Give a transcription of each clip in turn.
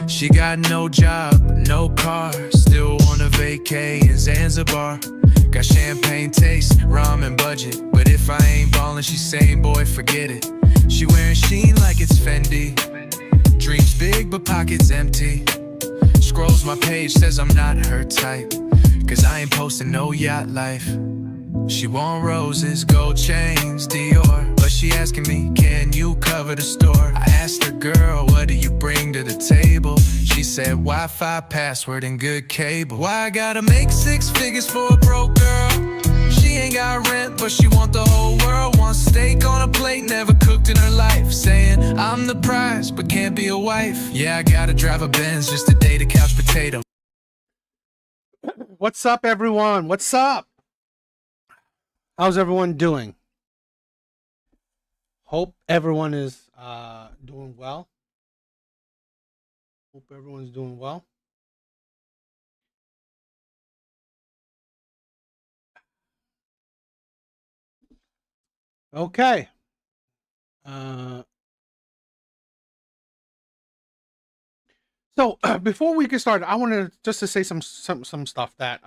She got no job, no car, still on a vacay in Zanzibar. Got champagne taste, ramen budget, but if I ain't ballin', she saying, boy, forget it. She wearing Sheen like it's Fendi. Dreams big, but pockets empty. Scrolls my page, says I'm not her type, cause I ain't posting no yacht life. She want roses, gold chains, Dior, but she asking me, can you cover the store? I asked her, girl, what do you bring to the table? She said, Wi-Fi, password, and good cable. Why I gotta make 6 figures for a broke girl? She ain't got rent, but she want the whole world. Want steak on a plate, never cooked in her life. Saying, I'm the prize, but can't be a wife. Yeah, I gotta drive a Benz just to date a couch potato. What's up, everyone? What's up? How's everyone doing? Hope everyone is doing well. Hope everyone's doing well. Okay. So before we get started, I wanted just to say some stuff that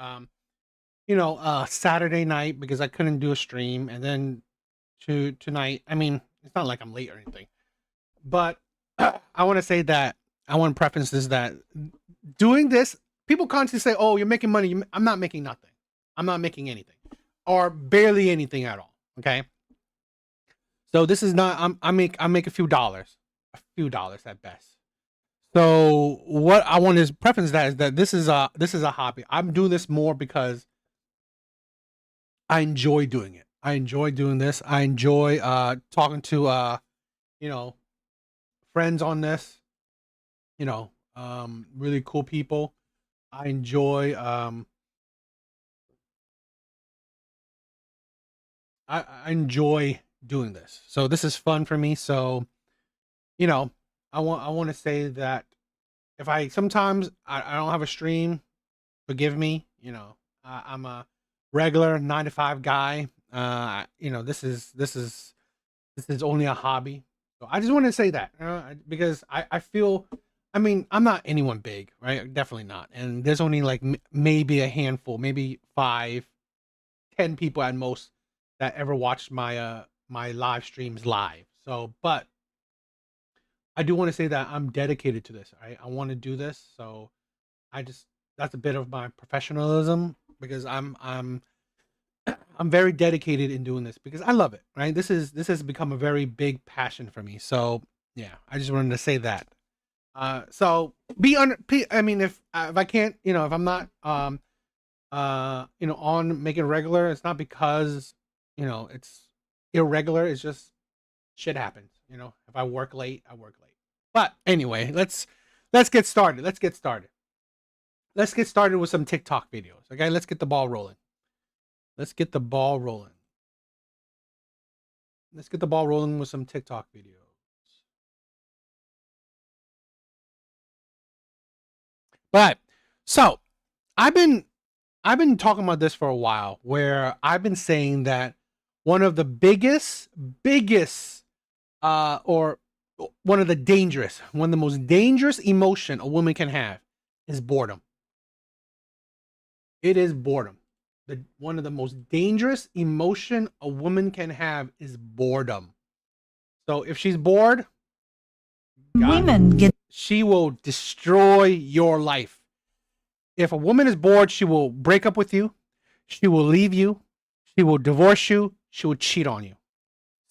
Saturday night, because I couldn't do a stream, and then tonight. I mean, it's not like I'm late or anything, but I want to say that I want to preface this that doing this, people constantly say, "Oh, you're making money." I'm not making nothing. I'm not making anything, or barely anything at all. Okay. So this is not. I make a few dollars at best. So what I want to preface that is that this is a hobby. I'm doing this more because I enjoy doing it. I enjoy doing this. I enjoy talking to friends on this. Really cool people. I enjoy I enjoy doing this. So this is fun for me. So, I want to say that if I sometimes I don't have a stream, forgive me. I'm a regular 9 to 5 guy. This is only a hobby. So I just want to say that because I feel, I mean, I'm not anyone big, right? Definitely not. And there's only like maybe a handful, maybe 5, 10 people at most that ever watched my my live streams live. So, but I do want to say that I'm dedicated to this. I want to do this. So that's a bit of my professionalism because I'm very dedicated in doing this because I love it, right? This has become a very big passion for me. So yeah, I just wanted to say that. So I mean, if I can't, if I'm not, on making regular, it's not because, it's irregular. It's just shit happens. If I work late, I work late. But anyway, let's get started. Let's get started with some TikTok videos. Okay, let's get the ball rolling. Let's get the ball rolling with some TikTok videos. But so I've been talking about this for a while, where I've been saying that one of the biggest or one of the most dangerous emotion a woman can have is boredom. It is boredom. One of the most dangerous emotion a woman can have is boredom. So if she's bored, she will destroy your life. If a woman is bored, she will break up with you. She will leave you. She will divorce you. She will cheat on you.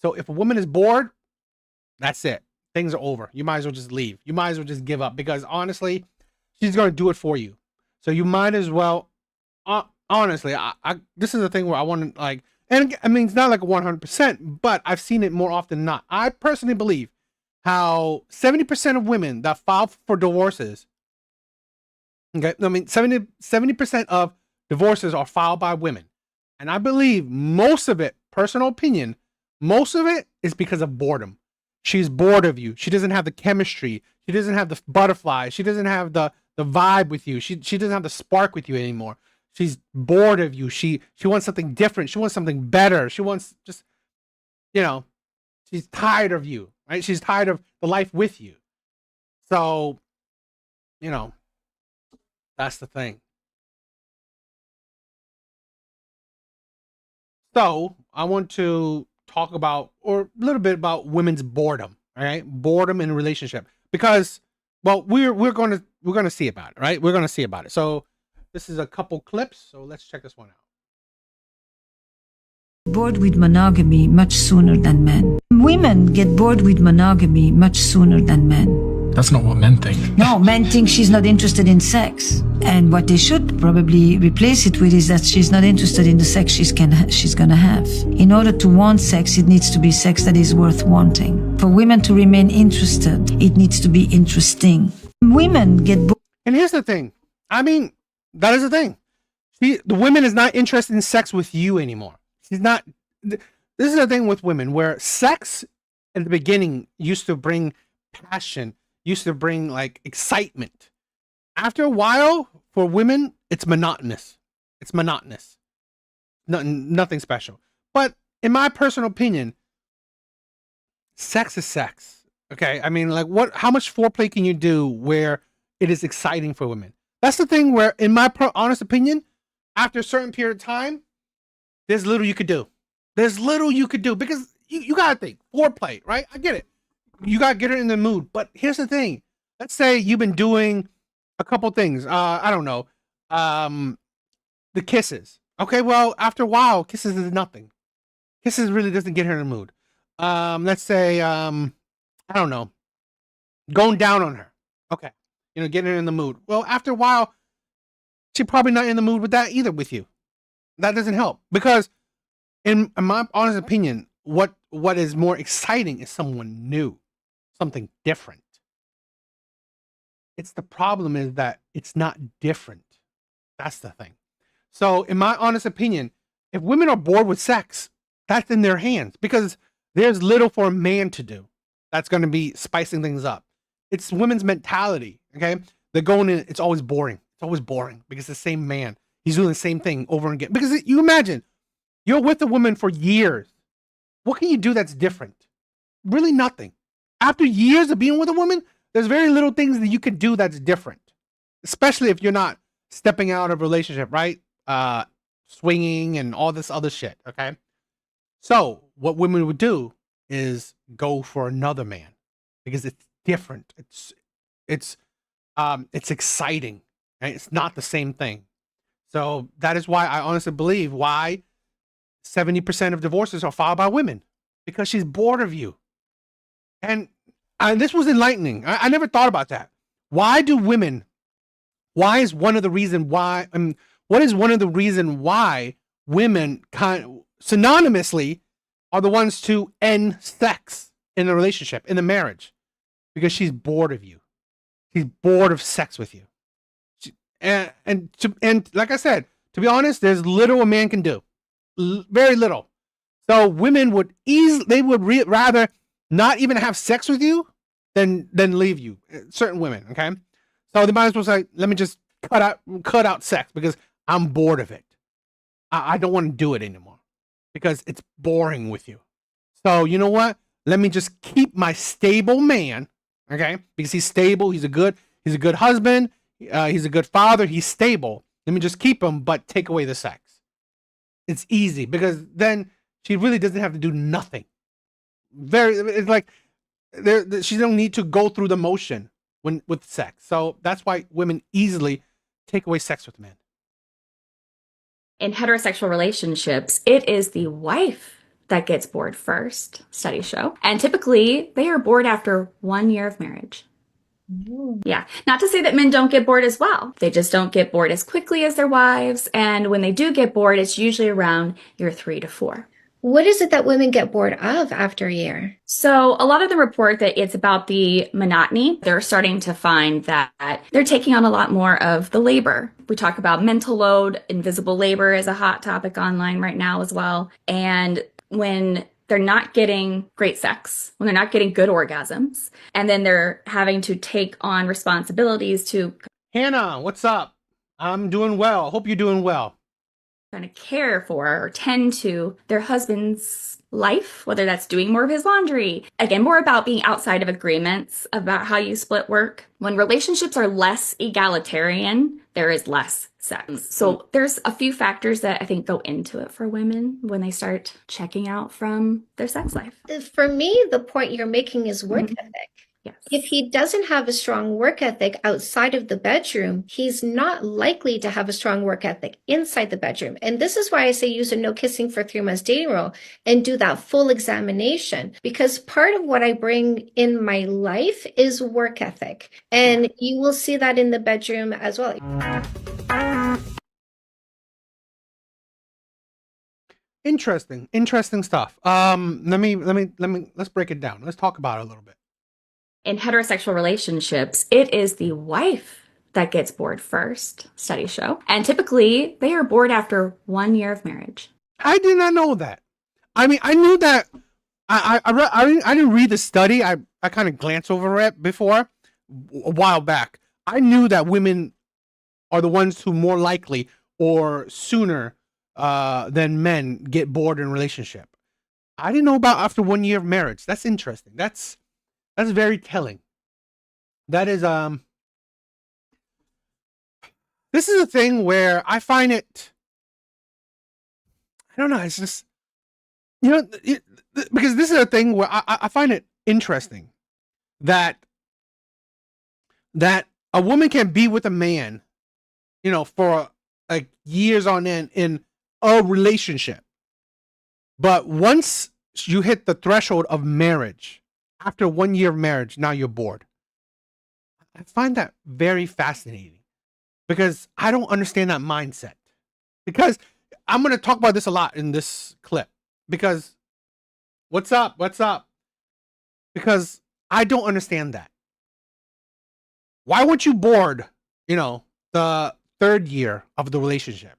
So if a woman is bored, that's it. Things are over. You might as well just leave. You might as well just give up because honestly, she's going to do it for you. So you might as well, honestly, this is the thing where I want to like, and I mean, it's not like 100%, but I've seen it more often than not. I personally believe how 70% of women that file for divorces, okay, I mean, 70% of divorces are filed by women. And I believe most of it, personal opinion, most of it is because of boredom. She's bored of you. She doesn't have the chemistry. She doesn't have the butterflies. She doesn't have the vibe with you. She doesn't have the spark with you anymore. She's bored of you. She wants something different. She wants something better. She wants just, she's tired of you, right? She's tired of the life with you. So you know, that's the thing. So I want to talk about, or a little bit about women's boredom. All right, boredom in a relationship, because, well, we're gonna see about it, right? We're gonna see about it. So this is a couple clips. So let's check this one out. Bored with monogamy much sooner than men. Women get bored with monogamy much sooner than men. That's not what men think. No, men think she's not interested in sex. And what they should probably replace it with is that she's not interested in the sex she's gonna have. In order to want sex, it needs to be sex that is worth wanting. For women to remain interested, it needs to be interesting. Women get bored. And here's the thing. I mean, that is the thing. The woman is not interested in sex with you anymore. She's not. This is the thing with women, where sex at the beginning used to bring passion, used to bring like excitement. After a while, for women, it's monotonous. It's monotonous. Nothing special. But in my personal opinion, sex is sex. Okay, I mean, like, how much foreplay can you do where it is exciting for women? That's the thing where, in my honest opinion, after a certain period of time, there's little you could do. There's little you could do, because you gotta think foreplay, right? I get it. You gotta get her in the mood. But here's the thing. Let's say you've been doing a couple things. I don't know. The kisses. Okay, well, after a while, kisses is nothing. Kisses really doesn't get her in the mood. Let's say, I don't know, going down on her. Okay, getting her in the mood. Well, after a while, she's probably not in the mood with that either with you. That doesn't help, because in my honest opinion, what is more exciting is someone new, something different. The problem is that it's not different. That's the thing. So in my honest opinion, if women are bored with sex, that's in their hands, because there's little for a man to do that's going to be spicing things up. It's women's mentality. Okay. They're going in. It's always boring. It's always boring because the same man, he's doing the same thing over and again. Because you imagine you're with a woman for years. What can you do that's different? Really nothing. After years of being with a woman, there's very little things that you can do that's different, especially if you're not stepping out of a relationship, right? Swinging and all this other shit. Okay. So what women would do is go for another man because it's different. It's exciting. Right? It's not the same thing. So that is why I honestly believe why 70% of divorces are filed by women, because she's bored of you. And this was enlightening. I never thought about that. Why is one of the reasons why, what is one of the reasons why women synonymously are the ones to end sex in a relationship, in a marriage? Because she's bored of you. She's bored of sex with you. And like I said, to be honest, there's little a man can do. Very little. So women would rather not even have sex with you than leave you. Certain women, okay? So they might as well say, let me just cut out sex because I'm bored of it. I don't want to do it anymore because it's boring with you. So you know what? Let me just keep my stable man, okay? Because he's stable, he's a good husband, he's a good father, he's stable. Let me just keep him, but take away the sex. It's easy because then she really doesn't have to do nothing. It's like she don't need to go through the motion with sex. So that's why women easily take away sex with men. In heterosexual relationships, it is the wife that gets bored first, studies show. And typically, they are bored after 1 year of marriage. Yeah. Not to say that men don't get bored as well. They just don't get bored as quickly as their wives. And when they do get bored, it's usually around year 3 to 4. What is it that women get bored of after a year? So a lot of them report that it's about the monotony. They're starting to find that they're taking on a lot more of the labor. We talk about mental load. Invisible labor is a hot topic online right now as well. And when they're not getting great sex, when they're not getting good orgasms, and then they're having to take on responsibilities to... Hannah, what's up? I'm doing well. Hope you're doing well. trying to care for or tend to their husband's life, whether that's doing more of his laundry. Again, more about being outside of agreements about how you split work. When relationships are less egalitarian, there is less sex. So there's a few factors that I think go into it for women when they start checking out from their sex life. For me, the point you're making is work ethic. Yes. If he doesn't have a strong work ethic outside of the bedroom, he's not likely to have a strong work ethic inside the bedroom. And this is why I say use a no kissing for 3 months dating rule and do that full examination, because part of what I bring in my life is work ethic. And you will see that in the bedroom as well. Interesting stuff. Let's break it down. Let's talk about it a little bit. In heterosexual relationships, it is the wife that gets bored first, studies show. And typically, they are bored after 1 year of marriage. I did not know that. I mean, I knew that. I didn't read the study. I kind of glanced over it before a while back. I knew that women are the ones who more likely or sooner than men get bored in a relationship. I didn't know about after 1 year of marriage. That's interesting. That's very telling. That is this is a thing where I find it, I don't know, it's just, because this is a thing where I find it interesting that a woman can be with a man, for like years on end in a relationship. But once you hit the threshold of marriage, after 1 year of marriage, now you're bored. I find that very fascinating because I don't understand that mindset. Because I'm going to talk about this a lot in this clip. Because what's up? Because I don't understand that. Why weren't you bored, the 3rd year of the relationship?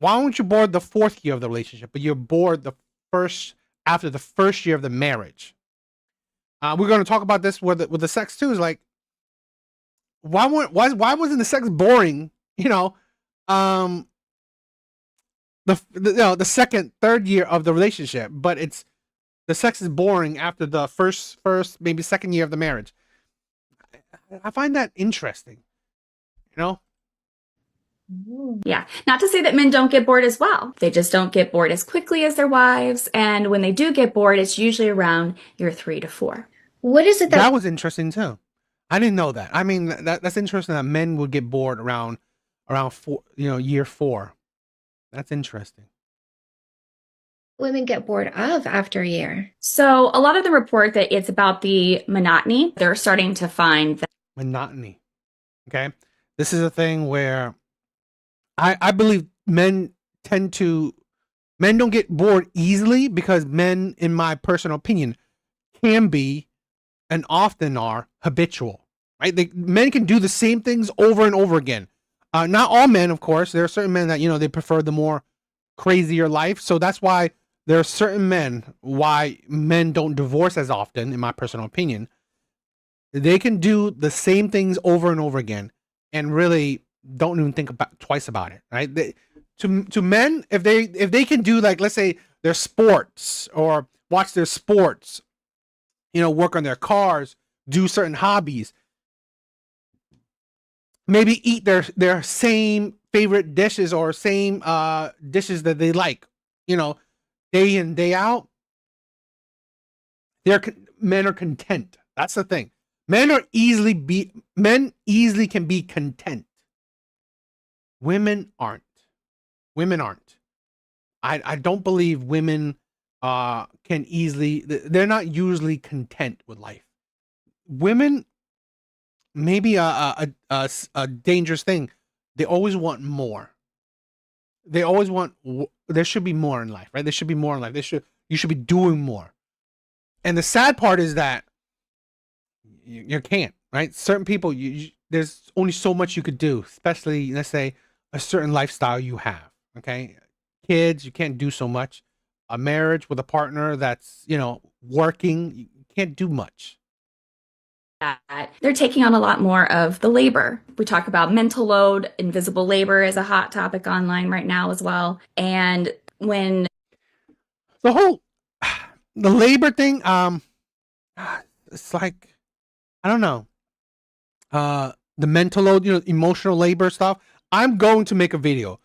Why weren't you bored the 4th year of the relationship, but you're bored after the 1st year of the marriage? We're going to talk about this with the sex too. Is like, why wasn't the sex boring? The 2nd, 3rd year of the relationship, but the sex is boring after the first maybe 2nd year of the marriage. I find that interesting. Yeah. Not to say that men don't get bored as well. They just don't get bored as quickly as their wives. And when they do get bored, it's usually around year 3 to 4. What is it that was interesting too? I didn't know that. I mean, that's interesting that men would get bored around 4, year 4. That's interesting. Women get bored of after a year? So a lot of them report that it's about the monotony. They're starting to find that monotony. Okay. This is a thing where I believe men don't get bored easily because men, in my personal opinion, can be and often are habitual, right? Men can do the same things over and over again. Not all men, of course. There are certain men that, they prefer the more crazier life. So that's why there are certain why men don't divorce as often, in my personal opinion. They can do the same things over and over again and really don't even think twice about it, right? To men, if they can do, like, let's say their sports or watch their sports, work on their cars, do certain hobbies, maybe eat their same favorite dishes or same dishes that they like, day in, day out, men are content. That's the thing. Men easily can be content. Women aren't. I don't believe women can easily, they're not usually content with life. Women, maybe a dangerous thing, they always want more. There should be more in life, right? There should be more in life. You should be doing more. And the sad part is that you can't, right? Certain people, there's only so much you could do, especially, let's say, a certain lifestyle you have, okay? Kids, you can't do so much. A marriage with a partner that's, working, you can't do much. that, they're taking on a lot more of the labor. We talk about mental load, invisible labor is a hot topic online right now as well. And when The whole the labor thing, it's like, I don't know. The mental load, emotional labor stuff. I'm going to make a video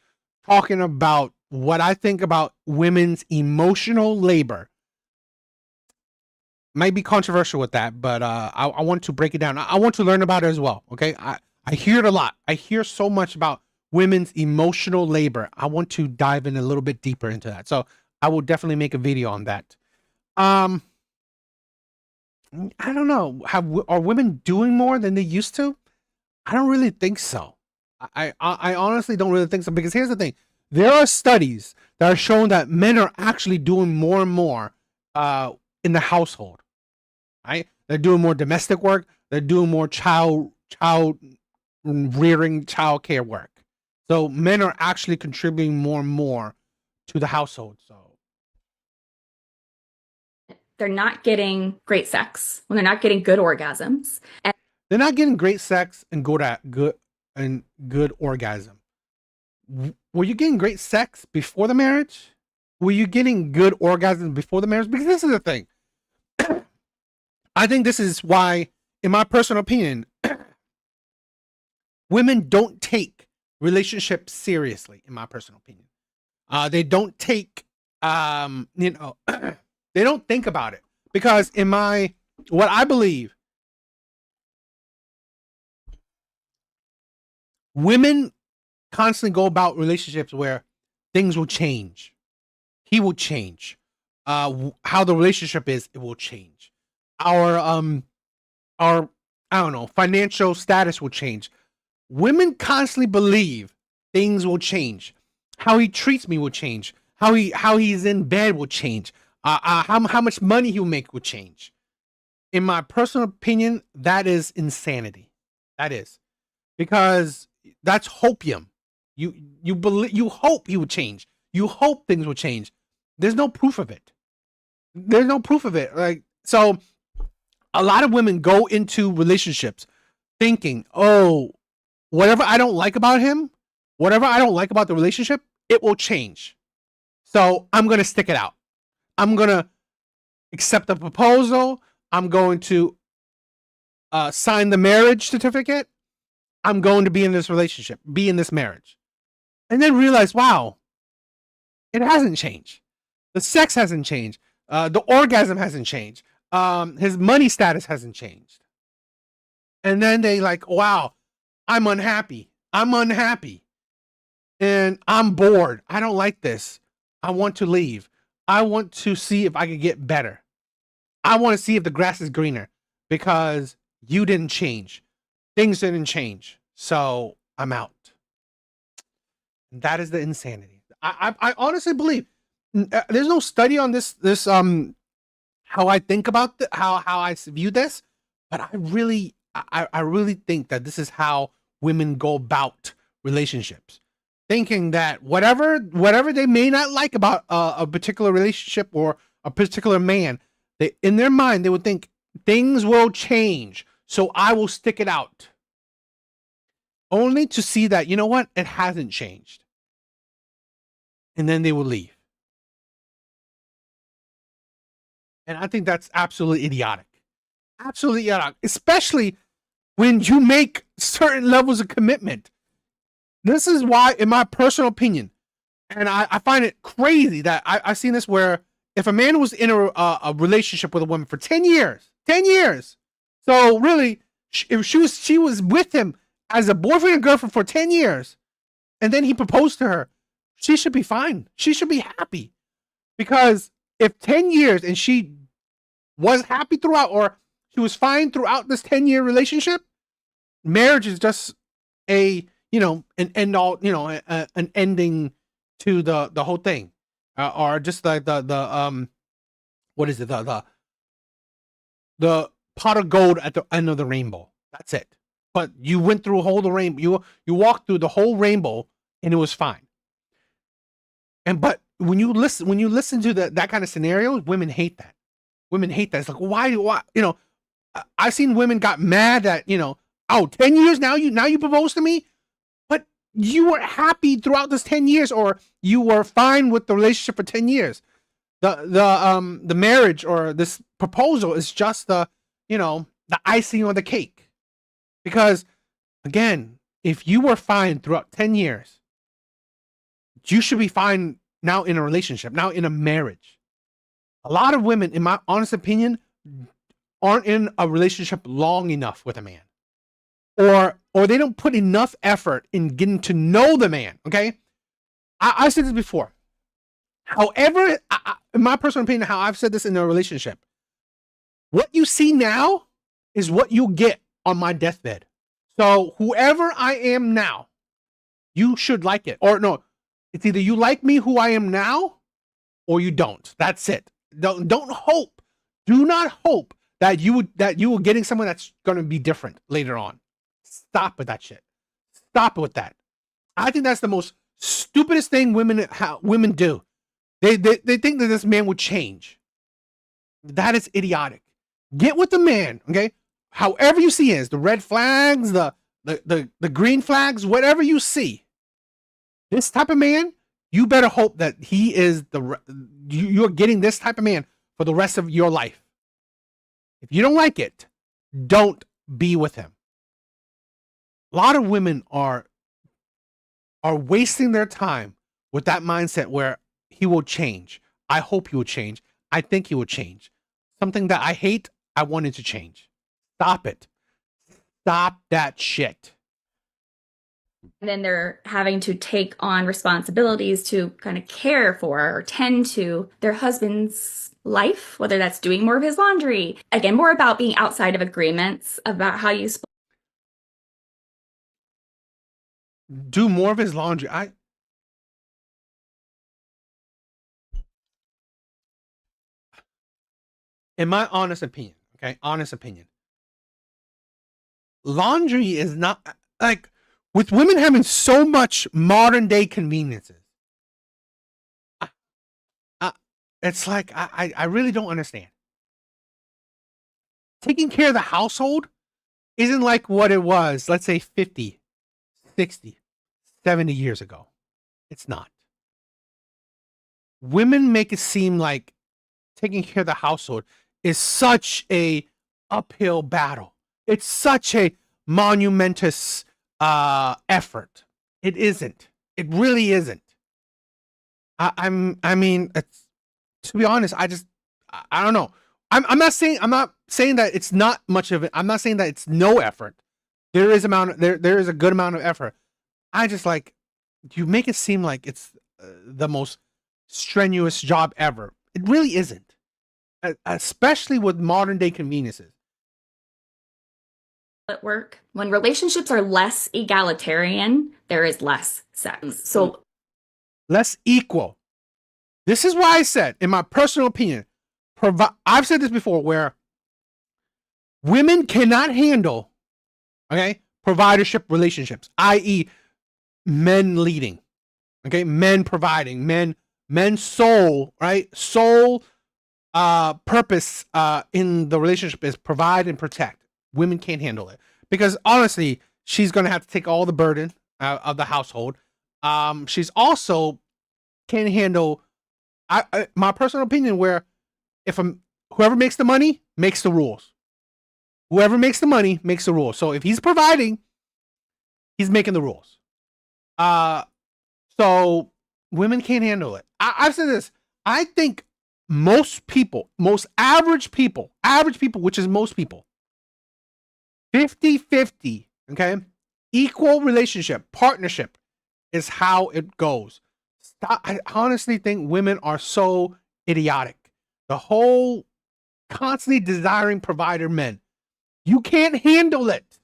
talking about what I think about women's emotional labor. Might be controversial with that, but I want to break it down. I want to learn about it as well. Okay, I hear it a lot. I hear so much about women's emotional labor. I want to dive in a little bit deeper into that. So I will definitely make a video on that. I don't know. Are women doing more than they used to? I don't really think so. I honestly don't really think so, because here's the thing. There are studies that are showing that men are actually doing more and more in the household. Right? They're doing more domestic work. They're doing more child rearing, child care work. So men are actually contributing more and more to the household. So they're not getting great sex, when they're not getting good orgasms, and they're not getting great sex and good orgasm. Were you getting great sex before the marriage? Were you getting good orgasm before the marriage? Because this is the thing. I think this is why, in my personal opinion, women don't take relationships seriously, in my personal opinion. They don't take, they don't think about it. Because what I believe, women constantly go about relationships where things will change. He will change. How the relationship is, it will change. Our I don't know, financial status will change. Women constantly believe things will change. How he treats me will change. How he's in bed will change. How much money he'll make will change. In my personal opinion, that is insanity. That is, because that's hopium. You believe, you hope he would change. You hope things will change. There's no proof of it. There's no proof of it. Like, so a lot of women go into relationships thinking, oh, whatever I don't like about him, whatever I don't like about the relationship, it will change. So I'm going to stick it out. I'm going to accept the proposal. I'm going to sign the marriage certificate. I'm going to be in this relationship, be in this marriage. And then realize, wow, it hasn't changed. The sex hasn't changed. The orgasm hasn't changed. His money status hasn't changed. And then they like, wow, I'm unhappy. I'm unhappy. And I'm bored. I don't like this. I want to leave. I want to see if I could get better. I want to see if the grass is greener, because you didn't change. Things didn't change. So I'm out. That is the insanity. I honestly believe there's no study on this how I think about how I view this, but I really think that this is how women go about relationships, thinking that whatever they may not like about a particular relationship or a particular man, they, in their mind, they would think things will change, so I will stick it out, only to see that, you know what, it hasn't changed, and then they will leave. And I think that's absolutely idiotic. Absolutely idiotic. Especially when you make certain levels of commitment. This is why, in my personal opinion, and I find it crazy that I've seen this, where if a man was in a relationship with a woman for 10 years, so really, if she was with him as a boyfriend and girlfriend for 10 years, and then he proposed to her, she should be fine. She should be happy. Because if 10 years and she was happy throughout, or she was fine throughout this 10-year relationship, marriage is just an end all, an ending to the whole thing, or just like the what is it, the pot of gold at the end of the rainbow. That's it. But you went through the rainbow. You walked through the whole rainbow, and it was fine. But when you listen to that kind of scenario, women hate that. Women hate that. It's like, why? I've seen women got mad that, 10 years now you propose to me, but you were happy throughout this 10 years, or you were fine with the relationship for 10 years. The marriage or this proposal is just the icing on the cake. Because again, if you were fine throughout 10 years, you should be fine now in a relationship, now in a marriage. A lot of women, in my honest opinion, aren't in a relationship long enough with a man, or they don't put enough effort in getting to know the man. Okay, I said this before. However, in my personal opinion, how I've said this in a relationship, what you see now is what you'll get on my deathbed. So whoever I am now, you should like it. Or no, it's either you like me who I am now, or you don't. That's it. Don't hope. Do not hope that you were getting someone that's going to be different later on. Stop with that shit. Stop with that. I think that's the most stupidest thing women do. They think that this man would change. That is idiotic. Get with the man, okay? However you see is the red flags, the green flags, whatever you see. This type of man, you better hope that he is you're getting this type of man for the rest of your life. If you don't like it, don't be with him. A lot of women are wasting their time with that mindset where he will change. I hope he will change. I think he will change. Something that I hate, I wanted to change. Stop it. Stop that shit. And then they're having to take on responsibilities to kind of care for or tend to their husband's life, whether that's doing more of his laundry. Again, more about being outside of agreements about how you split. Do more of his laundry. In my honest opinion, okay, laundry is not like, with women having so much modern day conveniences. It's like, I really don't understand. Taking care of the household isn't like what it was, let's say 50, 60, 70 years ago. It's not. Women make it seem like taking care of the household is such a uphill battle. It's such a monumentous effort. It isn't. It really isn't. I mean, it's, to be honest, I don't know. I'm not saying that it's not much of it. I'm not saying that it's no effort. There is a good amount of effort. I just like, you make it seem like it's the most strenuous job ever. It really isn't. Especially with modern day conveniences. At work, when relationships are less egalitarian, there is less sex. So less equal. This is why I said, in my personal opinion, I've said this before, where women cannot handle, okay, providership relationships, i.e., men leading, okay, men providing, men's soul, right? Soul purpose in the relationship is provide and protect. Women can't handle it because honestly, she's gonna have to take all the burden of the household. She's also can't handle, my personal opinion, where if whoever makes the money makes the rules. Whoever makes the money makes the rules. So if he's providing, he's making the rules. So women can't handle it. I've said this. I think most average people, which is most people, 50-50, okay? Equal relationship, partnership is how it goes. I honestly think women are so idiotic. The whole constantly desiring provider men. You can't handle it.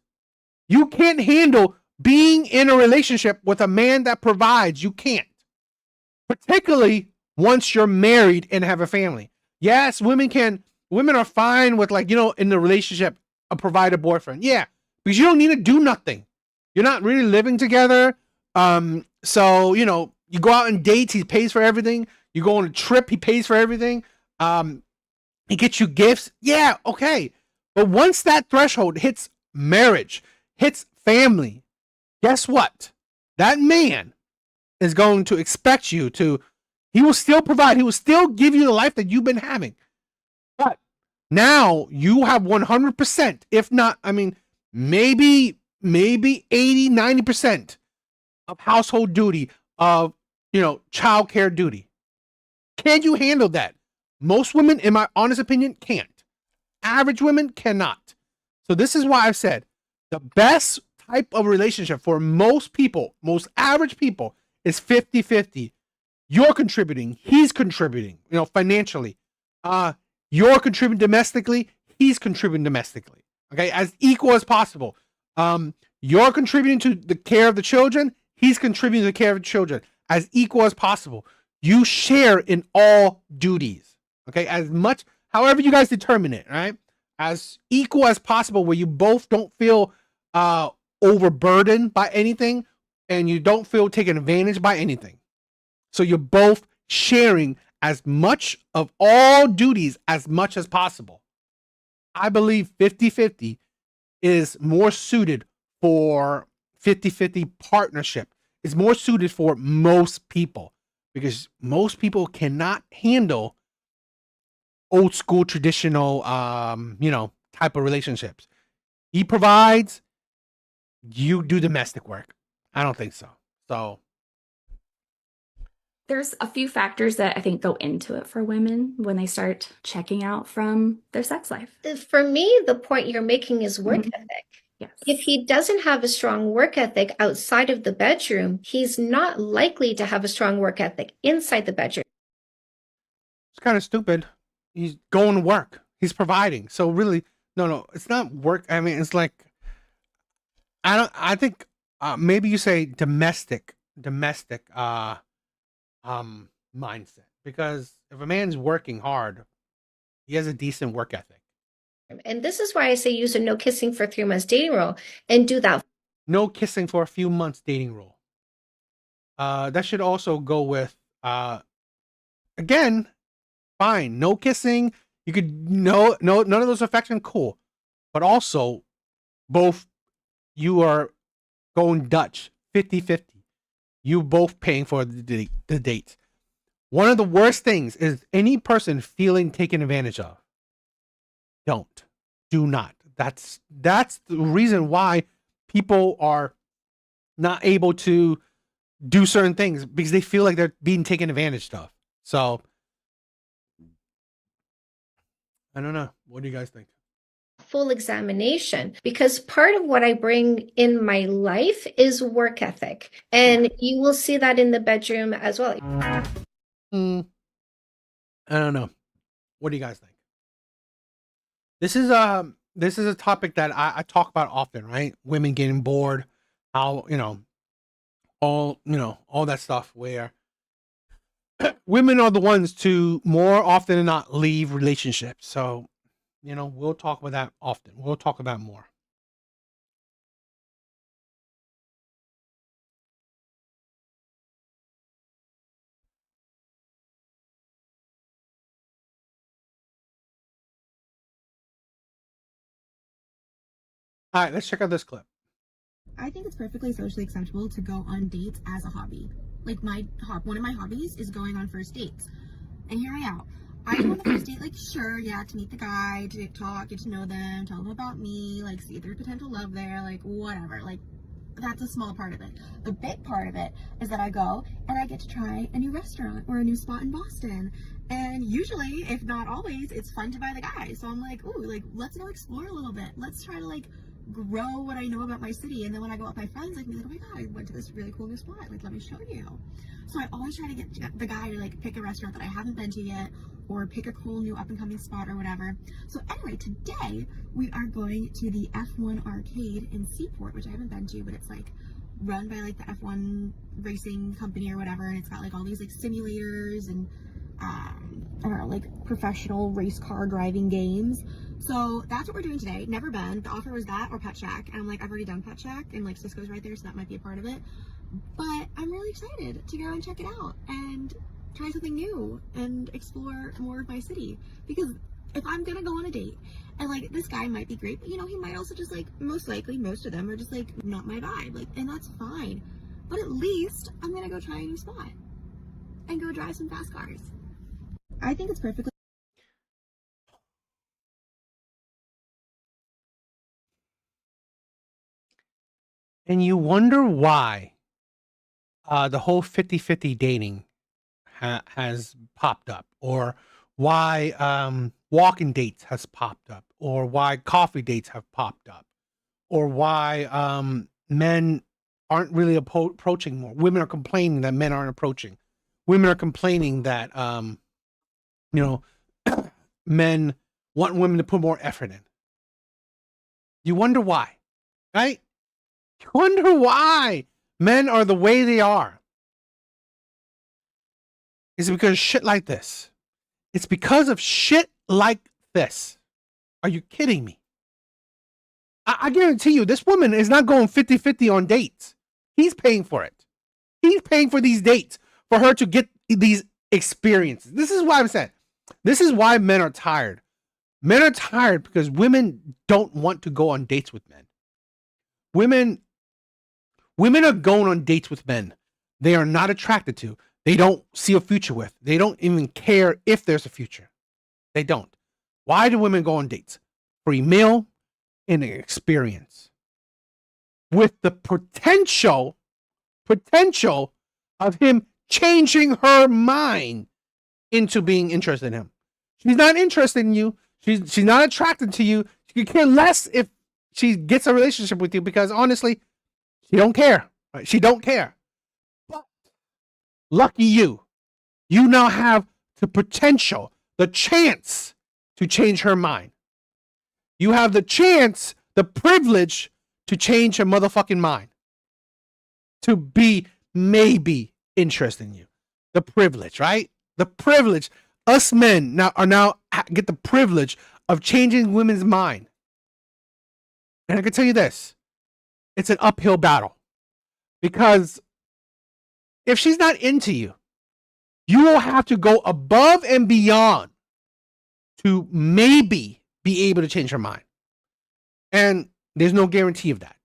You can't handle being in a relationship with a man that provides. You can't. Particularly once you're married and have a family. Yes, women are fine with, like, in the relationship, a provider boyfriend. Yeah, because you don't need to do nothing. You're not really living together. So, you go out on dates, he pays for everything. You go on a trip, he pays for everything. He gets you gifts. Yeah, okay. But once that threshold hits marriage, hits family, guess what? That man is going to expect you to, he will still provide, he will still give you the life that you've been having. But now you have 100%, if not, I mean, maybe 80, 90% of household duty, of, childcare duty. Can you handle that? Most women, in my honest opinion, can't. Average women cannot. So this is why I've said the best type of relationship for most people, most average people, is 50-50. You're contributing, he's contributing, financially. You're contributing domestically, he's contributing domestically. Okay, as equal as possible. You're contributing to the care of the children, he's contributing to the care of the children, as equal as possible. You share in all duties. Okay, as much, however you guys determine it, right? As equal as possible, where you both don't feel overburdened by anything, and you don't feel taken advantage by anything. So you're both sharing as much of all duties as much as possible. I believe 50-50 is more suited for 50-50 partnership. It's more suited for most people, because most people cannot handle old school traditional type of relationships. He provides, you do domestic work. I don't think so. So there's a few factors that I think go into it for women when they start checking out from their sex life. For me, the point you're making is work ethic. Yes. If he doesn't have a strong work ethic outside of the bedroom, he's not likely to have a strong work ethic inside the bedroom. It's kind of stupid. He's going to work. He's providing. So really, no, it's not work. I mean, it's like, I think maybe you say domestic mindset, because if a man's working hard, he has a decent work ethic. And this is why I say use a no kissing for 3 months dating rule and do that. No kissing for a few months dating rule. That should also go with, again, fine. No kissing. You could, no, none of those affection, cool. But also, both, you are going Dutch, 50-50. You both paying for the dates. One of the worst things is any person feeling taken advantage of. Do not. That's the reason why people are not able to do certain things, because they feel like they're being taken advantage of. So I don't know. What do you guys think? Full examination, because part of what I bring in my life is work ethic, and you will see that in the bedroom as well. I don't know. What do you guys think? This is a topic that I talk about often, right? Women getting bored, how, all that stuff, where women are the ones to more often than not leave relationships. So, we'll talk about that often. We'll talk about more. All right, let's check out this clip. I think it's perfectly socially acceptable to go on dates as a hobby. Like one of my hobbies is going on first dates. And hear me out. I go on the first date, like, sure, yeah, to meet the guy, to talk, get to know them, tell them about me, like, see if there's potential love there, like, whatever. Like, that's a small part of it. The big part of it is that I go and I get to try a new restaurant or a new spot in Boston. And usually, if not always, it's fun to buy the guy. So I'm like, ooh, like, let's go explore a little bit. Let's try to, like, grow what I know about my city. And then when I go out with my friends, I can be like, oh my god, I went to this really cool new spot, like, let me show you. So I always try to get the guy to, like, pick a restaurant that I haven't been to yet, or pick a cool new up and coming spot or whatever. So anyway, today we are going to the F1 arcade in Seaport, which I haven't been to, but it's like run by like the F1 racing company or whatever, and it's got like all these like simulators and I don't know, like professional race car driving games. So that's what we're doing today. Never been. The offer was that or Pet Shack, and I'm like, I've already done Pet Shack, and like Cisco's right there, so that might be a part of it. But I'm really excited to go and check it out and try something new and explore more of my city, because if I'm gonna go on a date and like this guy might be great, but you know, he might also just like, most likely, most of them are just like not my vibe. Like, and that's fine. But at least I'm gonna go try a new spot and go drive some fast cars. I think it's perfectly. And you wonder why the whole 50-50 dating has popped up, or why walking dates has popped up, or why coffee dates have popped up, or why men aren't really approaching more. Women are complaining that men aren't approaching. Women are complaining that men want women to put more effort in. You wonder why, right? You wonder why men are the way they are. Is it because of shit like this? It's because of shit like this. Are you kidding me? I guarantee you, this woman is not going 50-50 on dates. He's paying for it. He's paying for these dates for her to get these experiences. This is why I'm saying, this is why men are tired. Men are tired because women don't want to go on dates with men. Women are going on dates with men they are not attracted to. They don't see a future with. They don't even care if there's a future. They don't. Why do women go on dates? For a meal and an experience. With the potential of him changing her mind into being interested in him. She's not interested in you. She's not attracted to you. She could care less if she gets a relationship with you, because honestly, she don't care. Right? She don't care. But lucky you. You now have the potential, the chance to change her mind. You have the chance, the privilege to change her motherfucking mind. To be maybe interested in you. The privilege, right? The privilege. Us men now get the privilege of changing women's mind. And I can tell you this. It's an uphill battle. Because if she's not into you, you will have to go above and beyond to maybe be able to change her mind. And there's no guarantee of that.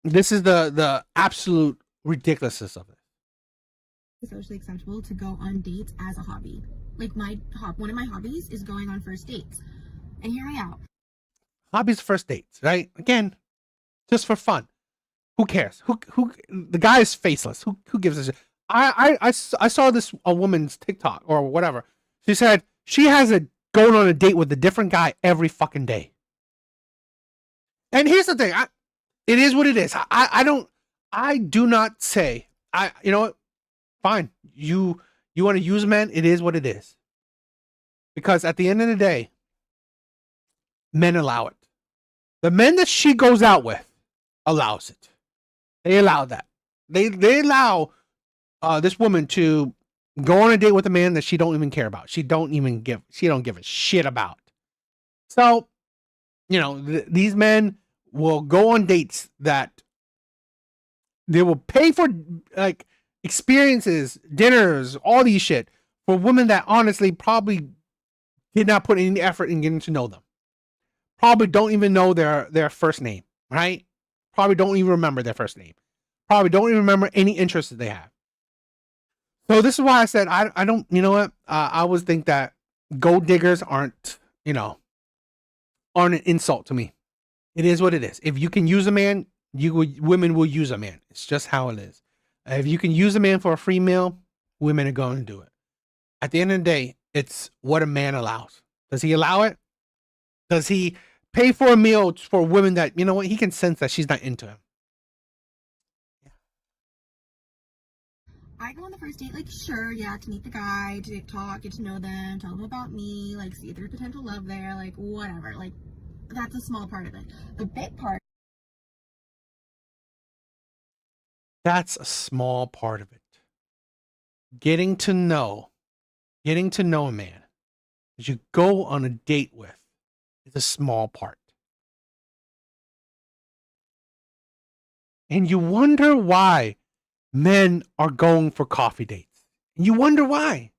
This is the absolute ridiculousness of it. Socially acceptable to go on dates as a hobby. Like one of my hobbies is going on first dates. And hear me out. Hobbies, first dates, right? Again, just for fun. Who cares? Who the guy is faceless. Who gives a shit? I saw this a woman's TikTok or whatever. She said she has going on a date with a different guy every fucking day. And here's the thing, it is what it is. I do not say, you know what? Fine. You want to use men, it is what it is. Because at the end of the day, men allow it. The men that she goes out with allows it. They allow that. They allow this woman to go on a date with a man that she don't even care about. She don't give a shit about. So, these men will go on dates that they will pay for, like, experiences, dinners, all these shit for women that honestly probably did not put any effort in getting to know them. Probably don't even know their first name, right? Probably don't even remember their first name. Probably don't even remember any interests that they have. So this is why I said I don't, you know what? I always think that gold diggers aren't an insult to me. It is what it is. If you can use a man, women will use a man. It's just how it is. If you can use a man for a free meal, women are going to do it. At the end of the day, it's what a man allows. Does he allow it? Does he pay for a meal for women that, he can sense that she's not into him? I go on the first date, like, sure, yeah, to meet the guy, to talk, get to know them, tell them about me, like, see if there's potential love there, like, whatever. Like, that's a small part of it. The big part. That's a small part of it. Getting to know a man that you go on a date with is a small part. And you wonder why men are going for coffee dates. You wonder why.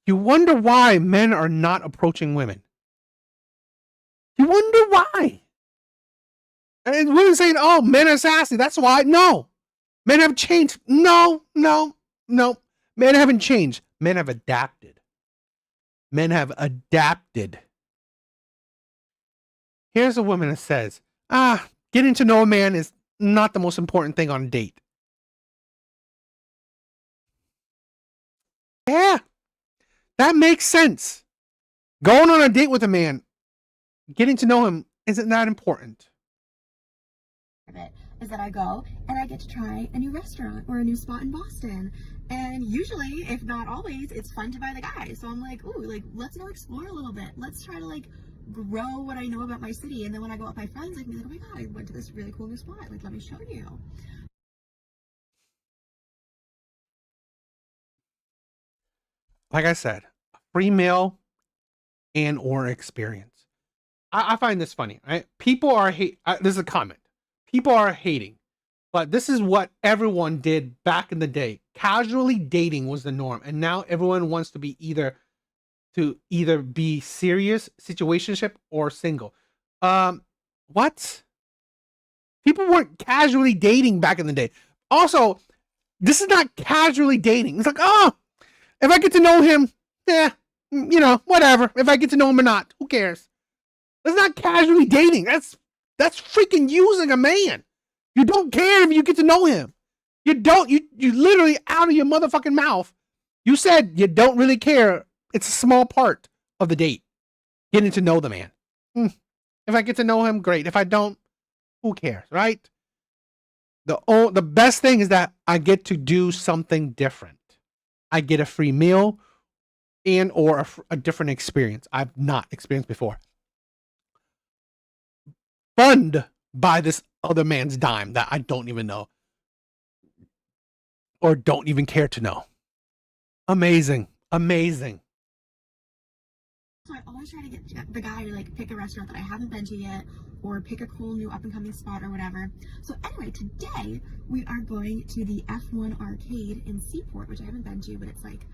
You wonder why men are not approaching women. You wonder why. And women saying, oh, men are sassy. That's why. No. Men have changed. No. Men haven't changed. Men have adapted. Here's a woman that says, getting to know a man is not the most important thing on a date. Yeah, that makes sense. Going on a date with a man, getting to know him isn't that important. Is that I go and I get to try a new restaurant or a new spot in Boston. And usually, if not always, it's fun to buy the guy. So I'm like, ooh, like, let's go explore a little bit. Let's try to like grow what I know about my city. And then when I go out with my friends, I can be like, oh my God, I went to this really cool new spot. Like, let me show you. Like I said, a free meal and or experience. I find this funny, right? People are this is a comment. People are hating, but this is what everyone did back in the day. Casually dating was the norm, and now everyone wants to be either be serious situationship or single. What? People weren't casually dating back in the day. Also, this is not casually dating. It's like, oh, if I get to know him, whatever. If I get to know him or not, who cares? That's not casually dating. That's freaking using a man. You don't care if you get to know him. You don't. You literally out of your motherfucking mouth. You said you don't really care. It's a small part of the date. Getting to know the man. If I get to know him, great. If I don't, who cares, right? The best thing is that I get to do something different. I get a free meal and or a different experience I've not experienced before. Funded by this other man's dime that I don't even know or don't even care to know. Amazing. So I always try to get the guy to like pick a restaurant that I haven't been to yet or pick a cool new up and coming spot or whatever. So anyway, today we are going to the F1 arcade in Seaport, which I haven't been to, but it's like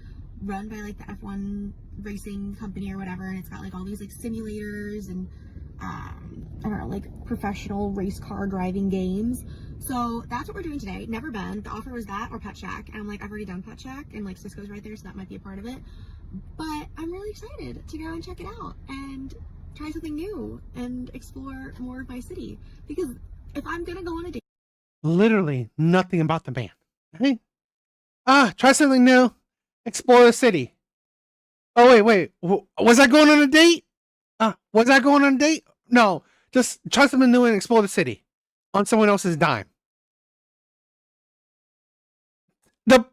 run by like the F1 racing company or whatever. And it's got like all these like simulators and I don't know, like professional race car driving games. So that's what we're doing today. Never been. The offer was that or Pet Shack. And I'm like, I've already done Pet Shack and like Cisco's right there, so that might be a part of it. But I'm really excited to go and check it out and try something new and explore more of my city. Because if I'm gonna go on a date, literally nothing about the man. Hey, try something new, explore the city. Oh wait, was I going on a date? Was I going on a date? No, just try something new and explore the city on someone else's dime. The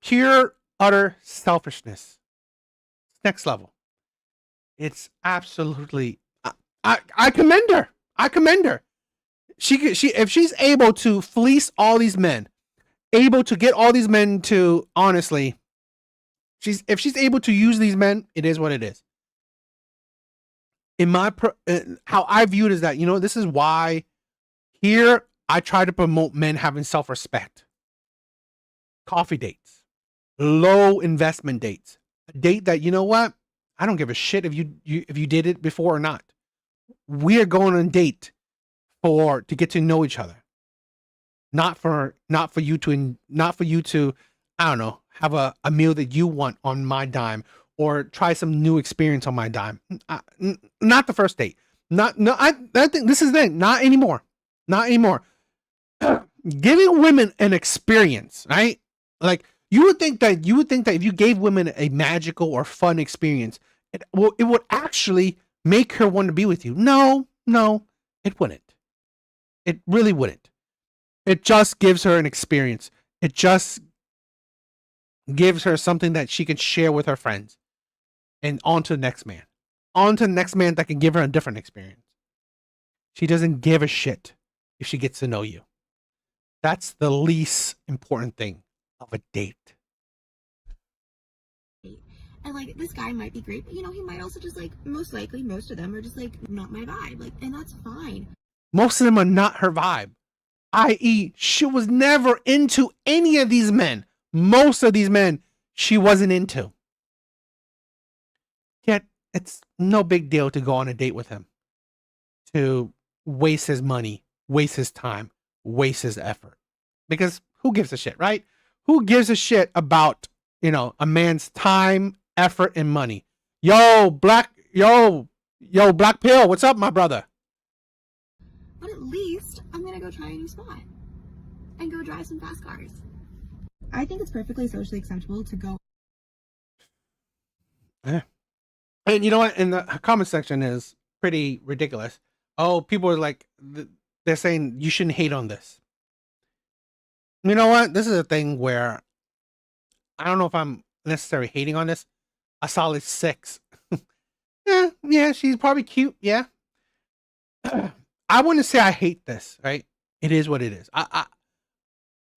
pure utter selfishness. Next level. It's absolutely. I commend her. She if she's able to fleece all these men, able to get all these men to honestly, if she's able to use these men, it is what it is. In my how I view it is that this is why here I try to promote men having self-respect. Coffee dates, low investment dates, a date that I don't give a shit if you did it before or not. We are going on a date to get to know each other, not for you to I don't know, have a meal that you want on my dime or try some new experience on my dime. Not the first date. I think this is it. Not anymore. Giving women an experience, right? Like you would think that if you gave women a magical or fun experience, it would actually make her want to be with you. No, it wouldn't. It really wouldn't. It just gives her an experience. It just gives her something that she can share with her friends. And on to the next man. On to the next man that can give her a different experience. She doesn't give a shit if she gets to know you. That's the least important thing of a date. and like this guy might be great, but he might also just like most likely most of them are just like not my vibe. Like, and that's fine. Most of them are not her vibe. I.e., she was never into any of these men. Most of these men she wasn't into. Yet it's no big deal to go on a date with him, to waste his money, waste his time, waste his effort. Because who gives a shit, right? Who gives a shit about, a man's time, effort, and money? Yo, Black Pill, what's up, my brother? But at least I'm gonna go try a new spot and go drive some fast cars. I think it's perfectly socially acceptable to go. Yeah. And you know what? In the comment section is pretty ridiculous. Oh, people are like, they're saying you shouldn't hate on this. You know what? This is a thing where I don't know if I'm necessarily hating on this. A solid 6. yeah, she's probably cute. Yeah. I wouldn't say I hate this, right? It is what it is.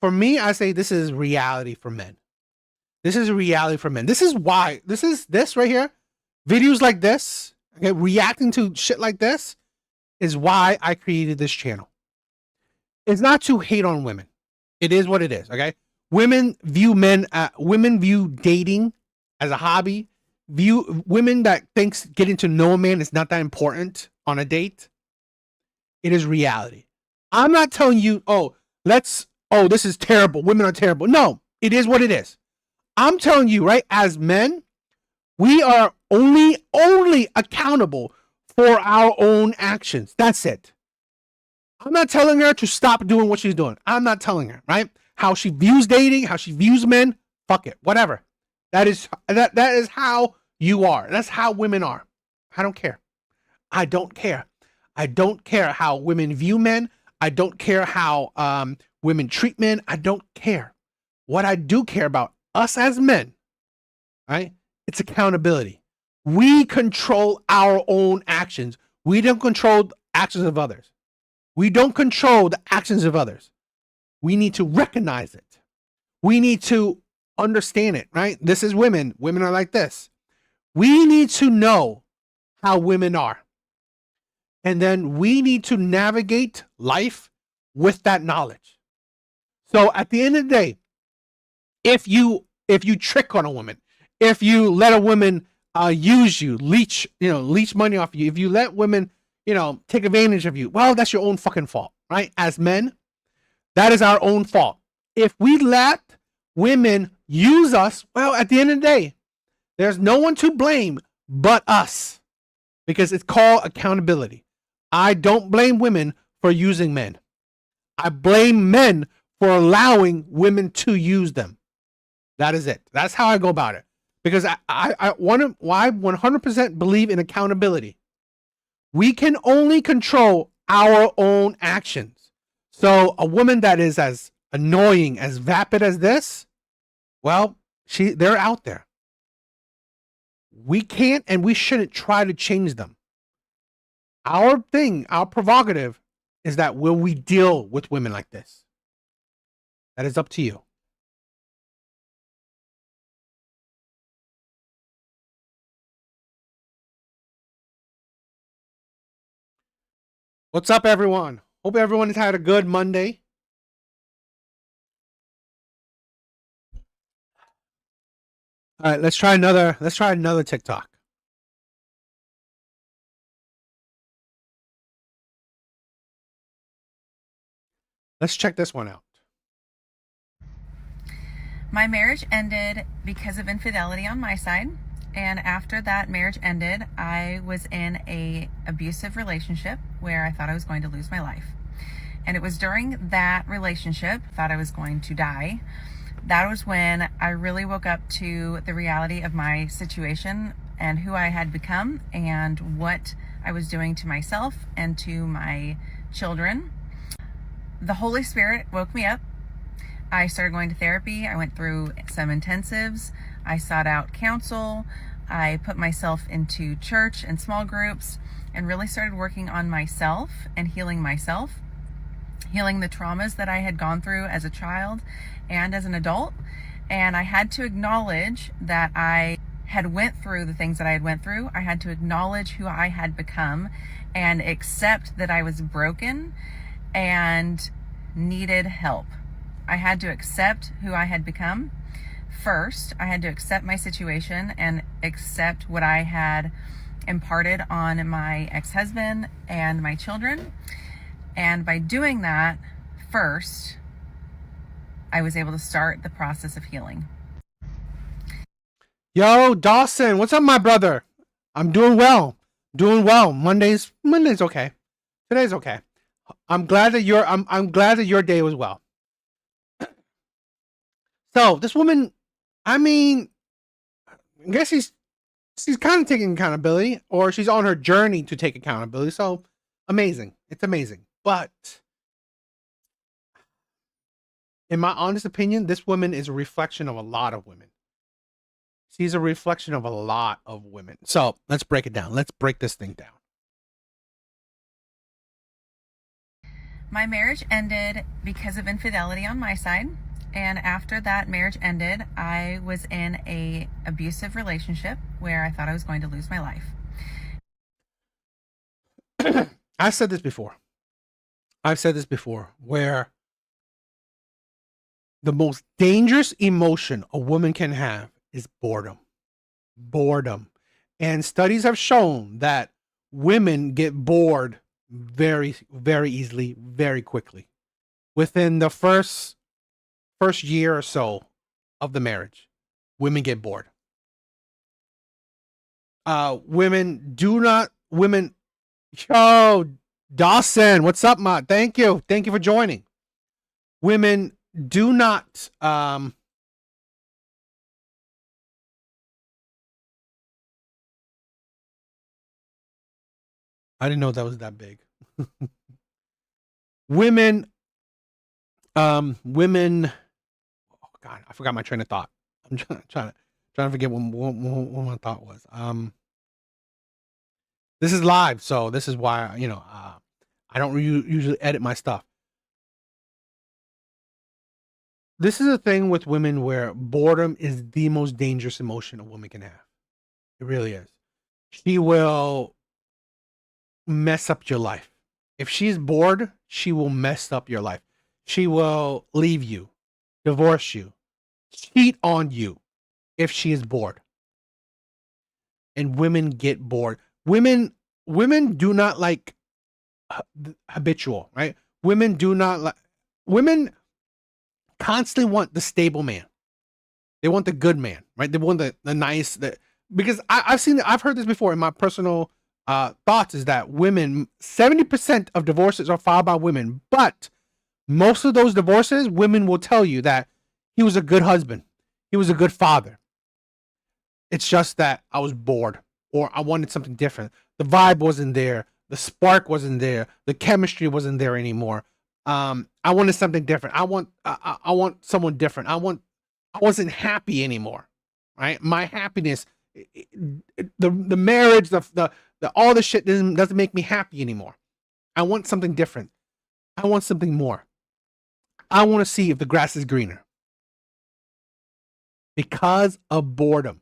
For me, I say this is reality for men. This is a reality for men. This is why. This right here. Videos like this, okay, reacting to shit like this is why I created this channel. It's not to hate on women. It is what it is, okay? Women view dating as a hobby. Women that thinks getting to know a man is not that important on a date. It is reality. I'm not telling you, this is terrible. Women are terrible. No, it is what it is. I'm telling you, right, as men, we are only accountable for our own actions. That's it. I'm not telling her to stop doing what she's doing. I'm not telling her, right? How she views dating, how she views men, fuck it, whatever. That is how you are. That's how women are. I don't care. I don't care. I don't care how women view men. I don't care how women treat men. I don't care. What I do care about, us as men, right? It's accountability. We control our own actions. We don't control the actions of others. We don't control the actions of others. We need to recognize it. We need to understand it, right? This is women. Women are like this. We need to know how women are. And then we need to navigate life with that knowledge. So at the end of the day, if you trick on a woman, if you let a woman use you, leech money off you, if you let women, take advantage of you, well, that's your own fucking fault, right? As men, that is our own fault. If we let women use us, well, at the end of the day, there's no one to blame but us, because it's called accountability. I don't blame women for using men. I blame men for allowing women to use them. That is it. That's how I go about it. Because I 100% believe in accountability. We can only control our own actions. So a woman that is as annoying, as vapid as this, well, they're out there. We can't and we shouldn't try to change them. Our prerogative is that will we deal with women like this? That is up to you. What's up, everyone? Hope everyone has had a good Monday. All right, let's try another TikTok. Let's check this one out. My marriage ended because of infidelity on my side. And after that marriage ended, I was in an abusive relationship where I thought I was going to lose my life. And it was during that relationship, I thought I was going to die. That was when I really woke up to the reality of my situation and who I had become and what I was doing to myself and to my children. The Holy Spirit woke me up. I started going to therapy. I went through some intensives. I sought out counsel. I put myself into church and small groups and really started working on myself and healing myself, healing the traumas that I had gone through as a child and as an adult. And I had to acknowledge that I had went through the things that I had went through. I had to acknowledge who I had become and accept that I was broken and needed help. I had to accept who I had become, First, I had to accept my situation and accept what I had imparted on my ex-husband and my children. And by doing that, first, I was able to start the process of healing. Yo, Dawson, what's up, my brother? I'm doing well. Doing well. Monday's okay. Today's okay. I'm glad that your day was well. So this woman, I mean, I guess she's kind of taking accountability, or she's on her journey to take accountability. So amazing. It's amazing. But in my honest opinion, this woman is a reflection of a lot of women. She's a reflection of a lot of women. So let's break it down. Let's break this thing down. My marriage ended because of infidelity on my side. And after that marriage ended, I was in a abusive relationship where I thought I was going to lose my life. I've said this before, where the most dangerous emotion a woman can have is boredom. And studies have shown that women get bored very, very easily, very quickly. Within the first year or so of the marriage, women get bored. Yo, Dawson, what's up, ma? Thank you for joining. Women do not I didn't know that was that big. Women, oh God, I forgot my train of thought. I'm trying to forget what my thought was. This is live, so this is why, I don't usually edit my stuff. This is a thing with women where boredom is the most dangerous emotion a woman can have. It really is. She will mess up your life. If she's bored, she will mess up your life. She will leave you, divorce you, cheat on you if she is bored. And women get bored. Women do not like habitual, right? Women constantly want the stable man. They want the good man, right? They want the nice, because I've heard this before in my personal thoughts, is that women, 70% of divorces are filed by women, but most of those divorces, women will tell you that he was a good husband, he was a good father. It's just that I was bored, or I wanted something different. The vibe wasn't there, the spark wasn't there, the chemistry wasn't there anymore. I wanted something different. I want someone different. I wasn't happy anymore, right? My happiness, the marriage, the all this shit doesn't make me happy anymore. I want something different. I want something more. I want to see if the grass is greener. Because of boredom.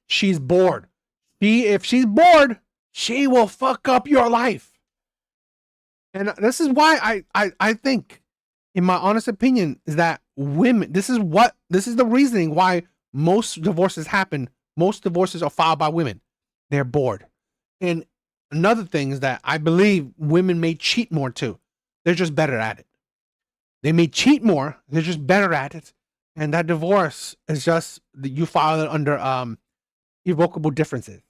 She's bored. If she's bored, she will fuck up your life. And this is why I think, in my honest opinion, is that women, this is the reasoning why most divorces happen. Most divorces are filed by women. They're bored. And another thing is that I believe women may cheat more too. They're just better at it. They may cheat more. They're just better at it. And that divorce is just, you file it under irrevocable differences.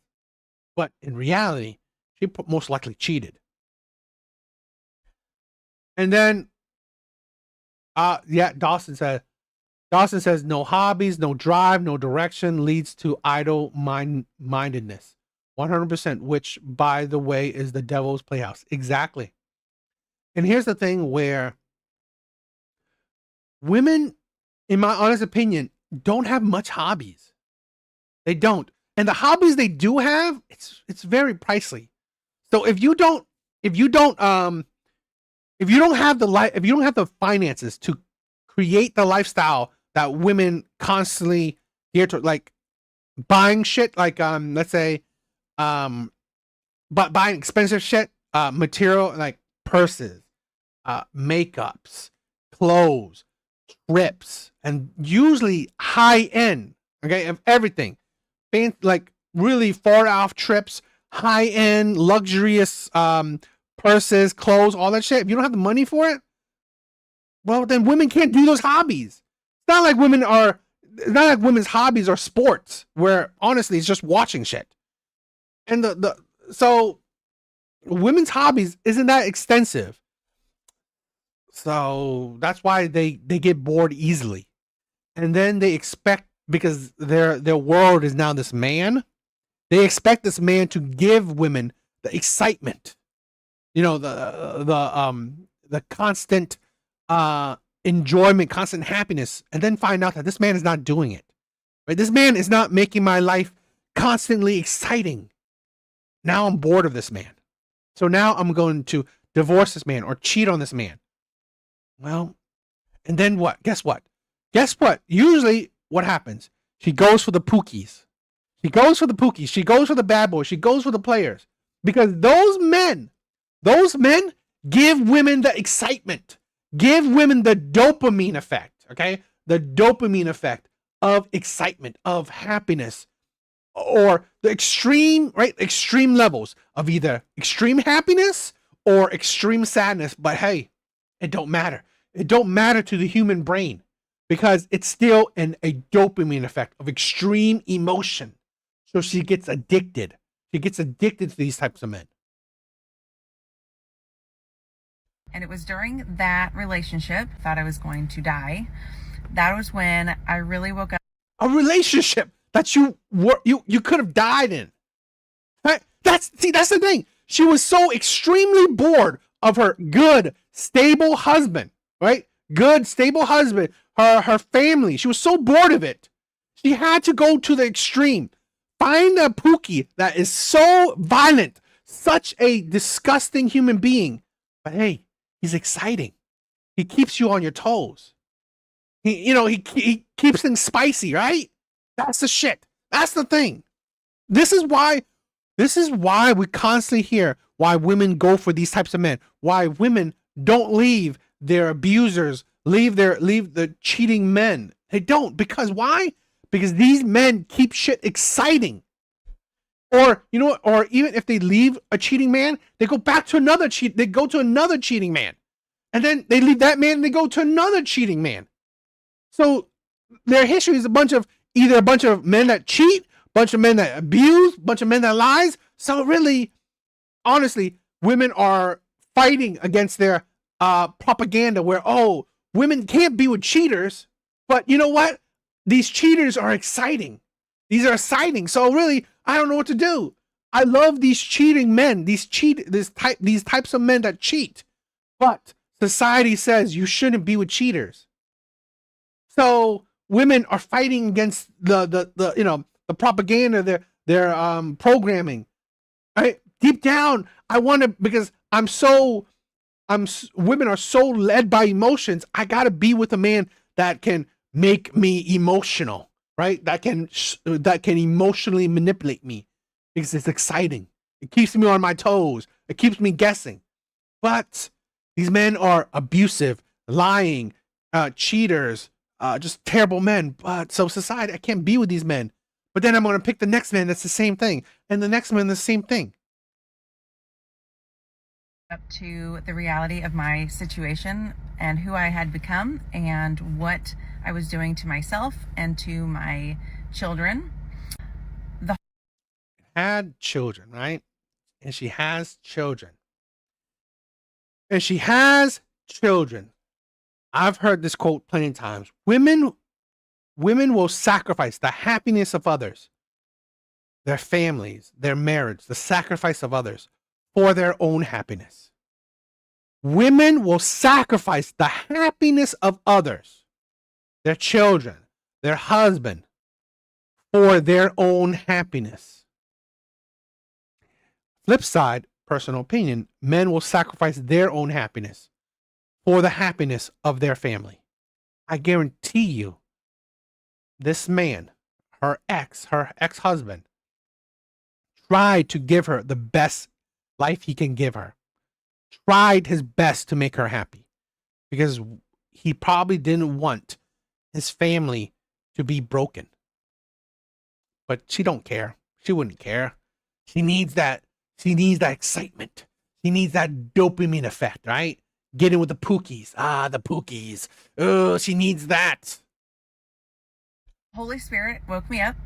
But in reality, she most likely cheated. And then, Dawson says no hobbies, no drive, no direction leads to idle mindedness. 100%, which, by the way, is the devil's playhouse. Exactly. And here's the thing where women, in my honest opinion, don't have much hobbies. They don't. And the hobbies they do have, it's very pricey. So if you don't have the finances to create the lifestyle that women constantly gear to, like buying shit, like let's say buying expensive shit, material like purses, makeups, clothes, trips, and usually high end, okay, of everything. Like really far off trips, high end, luxurious purses, clothes, all that shit. If you don't have the money for it, well, then women can't do those hobbies. It's not like women's hobbies are sports, where honestly it's just watching shit. And so women's hobbies isn't that extensive. So that's why they get bored easily. And then they expect, because their world is now this man, they expect this man to give women the excitement, the constant enjoyment, constant happiness, and then find out that this man is not doing it. Right? This man is not making my life constantly exciting. Now I'm bored of this man. So now I'm going to divorce this man or cheat on this man. Well, and then what? Guess what? Usually what happens? She goes for the Pookies. She goes for the bad boys. She goes for the players. Because those men give women the excitement, give women the dopamine effect, okay? The dopamine effect of excitement, of happiness, or the extreme levels of either extreme happiness or extreme sadness. But hey, it don't matter. It don't matter to the human brain, because it's still a dopamine effect of extreme emotion. So she gets addicted. She gets addicted to these types of men. And it was during that relationship, thought I was going to die. That was when I really woke up. A relationship that you could have died in. Right? That's the thing. She was so extremely bored of her good, stable husband, right? Good, stable husband, her family. She was so bored of it. She had to go to the extreme. Find a Pookie that is so violent, such a disgusting human being. But hey, he's exciting. He keeps you on your toes. He keeps things spicy, right? That's the shit. That's the thing. This is why we constantly hear why women go for these types of men. Why women don't leave their abusers, leave the cheating men. They don't. Because why? Because these men keep shit exciting. Or or even if they leave a cheating man, they go back to another they go to another cheating man. And then they leave that man and they go to another cheating man. So their history is either a bunch of men that cheat, bunch of men that abuse, bunch of men that lies. So really, honestly, women are fighting against their propaganda where, oh, women can't be with cheaters. But you know what? These cheaters are exciting. These are exciting. So really, I don't know what to do. I love these cheating men, these types of men that cheat. But society says you shouldn't be with cheaters. So women are fighting against the propaganda, their programming. Right? Deep down, I want to, because women are so led by emotions. I got to be with a man that can make me emotional, right? That can emotionally manipulate me, because it's exciting. It keeps me on my toes. It keeps me guessing. But these men are abusive, lying, cheaters, just terrible men. But so society, I can't be with these men. But then I'm going to pick the next man that's the same thing, and the next man the same thing. Up to the reality of my situation and who I had become and what I was doing to myself and to my children. Had children, right? And she has children. And she has children. I've heard this quote plenty of times. Women will sacrifice the happiness of others, their families, their marriage, the sacrifice of others for their own happiness. Women will sacrifice the happiness of others, their children, their husband, for their own happiness. Flip side, personal opinion, men will sacrifice their own happiness for the happiness of their family. I guarantee you, this man, her ex-husband, tried to give her the best life he can give her. Tried his best to make her happy. Because he probably didn't want his family to be broken. But she don't care. She wouldn't care. She needs that excitement. She needs that dopamine effect, right? Get in with the Pookies. Ah, the Pookies. Oh, she needs that. Holy Spirit woke me up.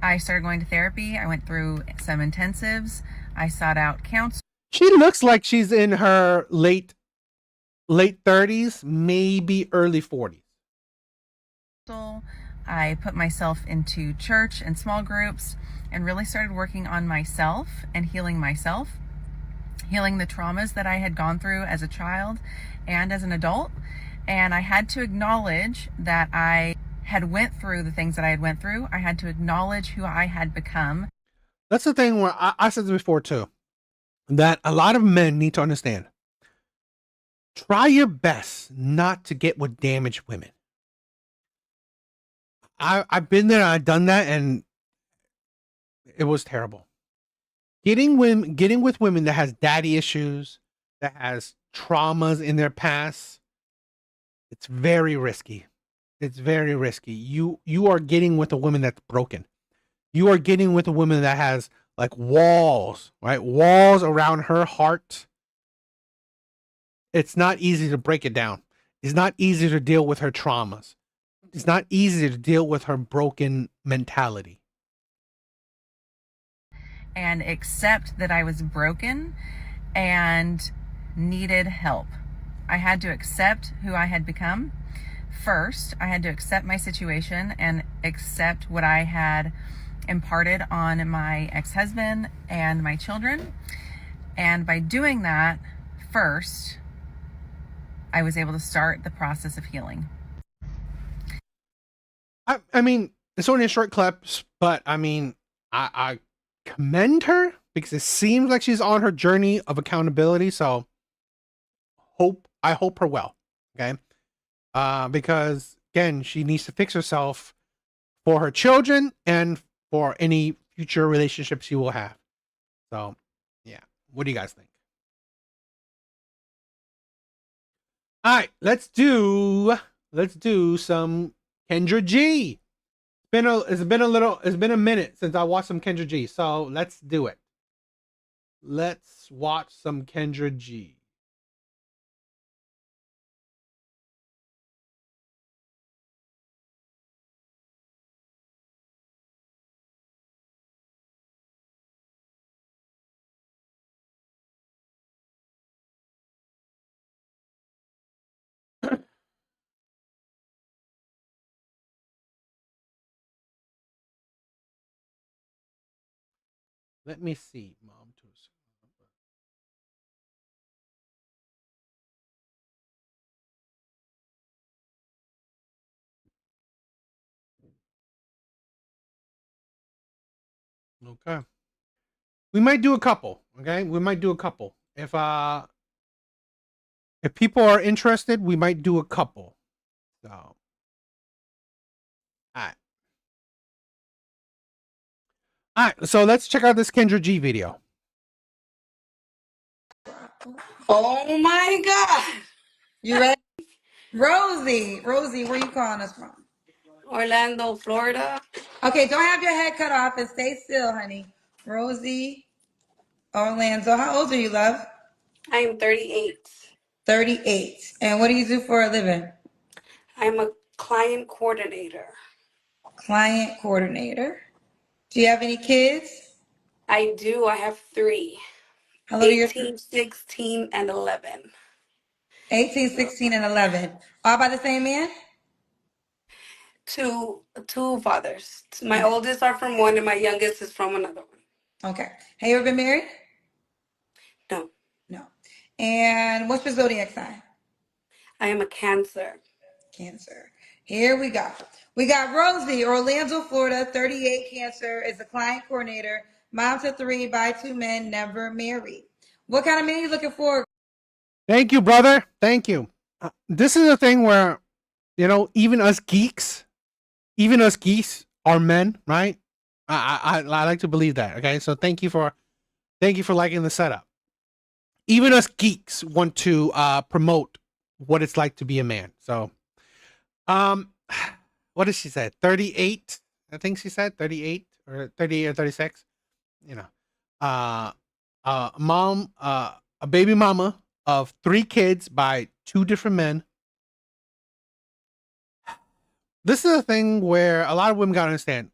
I started going to therapy. I went through some intensives. I sought out counsel. She looks like she's in her late 30s, maybe early 40s. I put myself into church and small groups and really started working on myself and healing myself, healing the traumas that I had gone through as a child and as an adult. And I had to acknowledge that I had went through the things that I had went through. I had to acknowledge who I had become. That's the thing where I said this before too, that a lot of men need to understand. Try your best not to get with damaged women. I've been there, I've done that, and it was terrible. Getting with women that has daddy issues, that has traumas in their past, it's very risky. It's very risky. You are getting with a woman that's broken. You are getting with a woman that has like walls, right? Walls around her heart. It's not easy to break it down. It's not easy to deal with her traumas. It's not easy to deal with her broken mentality. And accept that I was broken and needed help. I had to accept who I had become. First, I had to accept my situation and accept what I had imparted on my ex-husband and my children. And by doing that, first, I was able to start the process of healing. I mean, it's only a short clips, but I mean, I commend her because it seems like she's on her journey of accountability. So I hope her well. Okay. Because again, she needs to fix herself for her children and for any future relationships she will have. So yeah. What do you guys think? All right, let's do some Kendra G. It's been a minute since I watched some Kendra G. So let's do it. Let's watch some Kendra G. Let me see, Mom. Okay. We might do a couple. Okay, we might do a couple. If people are interested, we might do a couple. So, all right. All right. So let's check out this Kendra G video. Oh my God. You ready? Rosie, where you calling us from? Orlando, Florida. Okay, don't have your head cut off and stay still, honey. Rosie, Orlando. How old are you, love? I am 38. 38. And what do you do for a living? I'm a client coordinator. Client coordinator. Do you have any kids? I do. I have 3. How old are your 18, 16, and 11. 18, 16, and 11. All by the same man? Two fathers. My oldest are from one and my youngest is from another one. Okay. Have you ever been married? No. No. And what's your zodiac sign? I am a Cancer. Cancer. Here we go. We got Rosie, Orlando, Florida, 38, Cancer, is the client coordinator, mom to 3, by 2 men, never married. What kind of man are you looking for? Thank you, brother. Thank you. This is a thing where, even us geeks are men, right? I like to believe that. Okay, so thank you for liking the setup. Even us geeks want to promote what it's like to be a man. So, what did she say? 38, I think she said 38 or 38 or 36. You know, uh, mom, a baby mama of 3 kids by 2 different men. This is a thing where a lot of women gotta understand.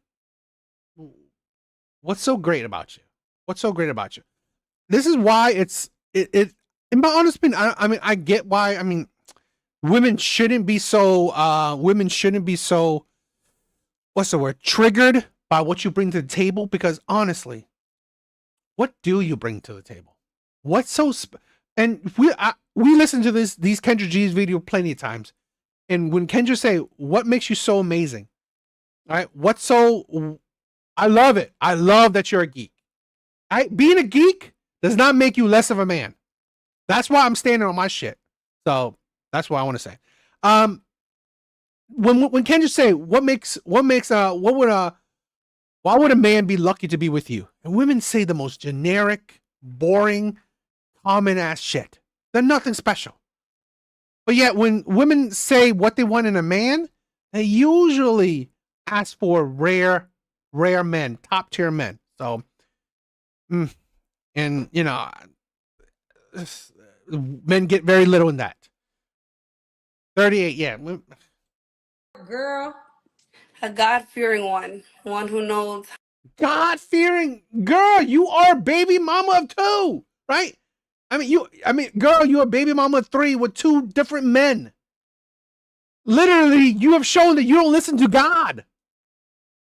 What's so great about you? What's so great about you? This is why it in my honest opinion, I mean, I get why. I mean, women shouldn't be so what's the word, triggered by what you bring to the table, because honestly, what do you bring to the table? What's so and we listen to these Kendra G's video plenty of times, and when Kendra say, what makes you so amazing, all right, what's so, I love it, I love that you're a geek. Being a geek does not make you less of a man. That's why I'm standing on my shit. So that's what I want to say. When Kendra say, why would a man be lucky to be with you? And women say the most generic, boring, common ass shit. They're nothing special. But yet when women say what they want in a man, they usually ask for rare men, top tier men. So, and you know, men get very little in that. 38, yeah. Girl. A God-fearing one who knows. God-fearing girl, you are a baby mama of 2, right? Girl, you're a baby mama of 3 with 2 different men. Literally, you have shown that you don't listen to God.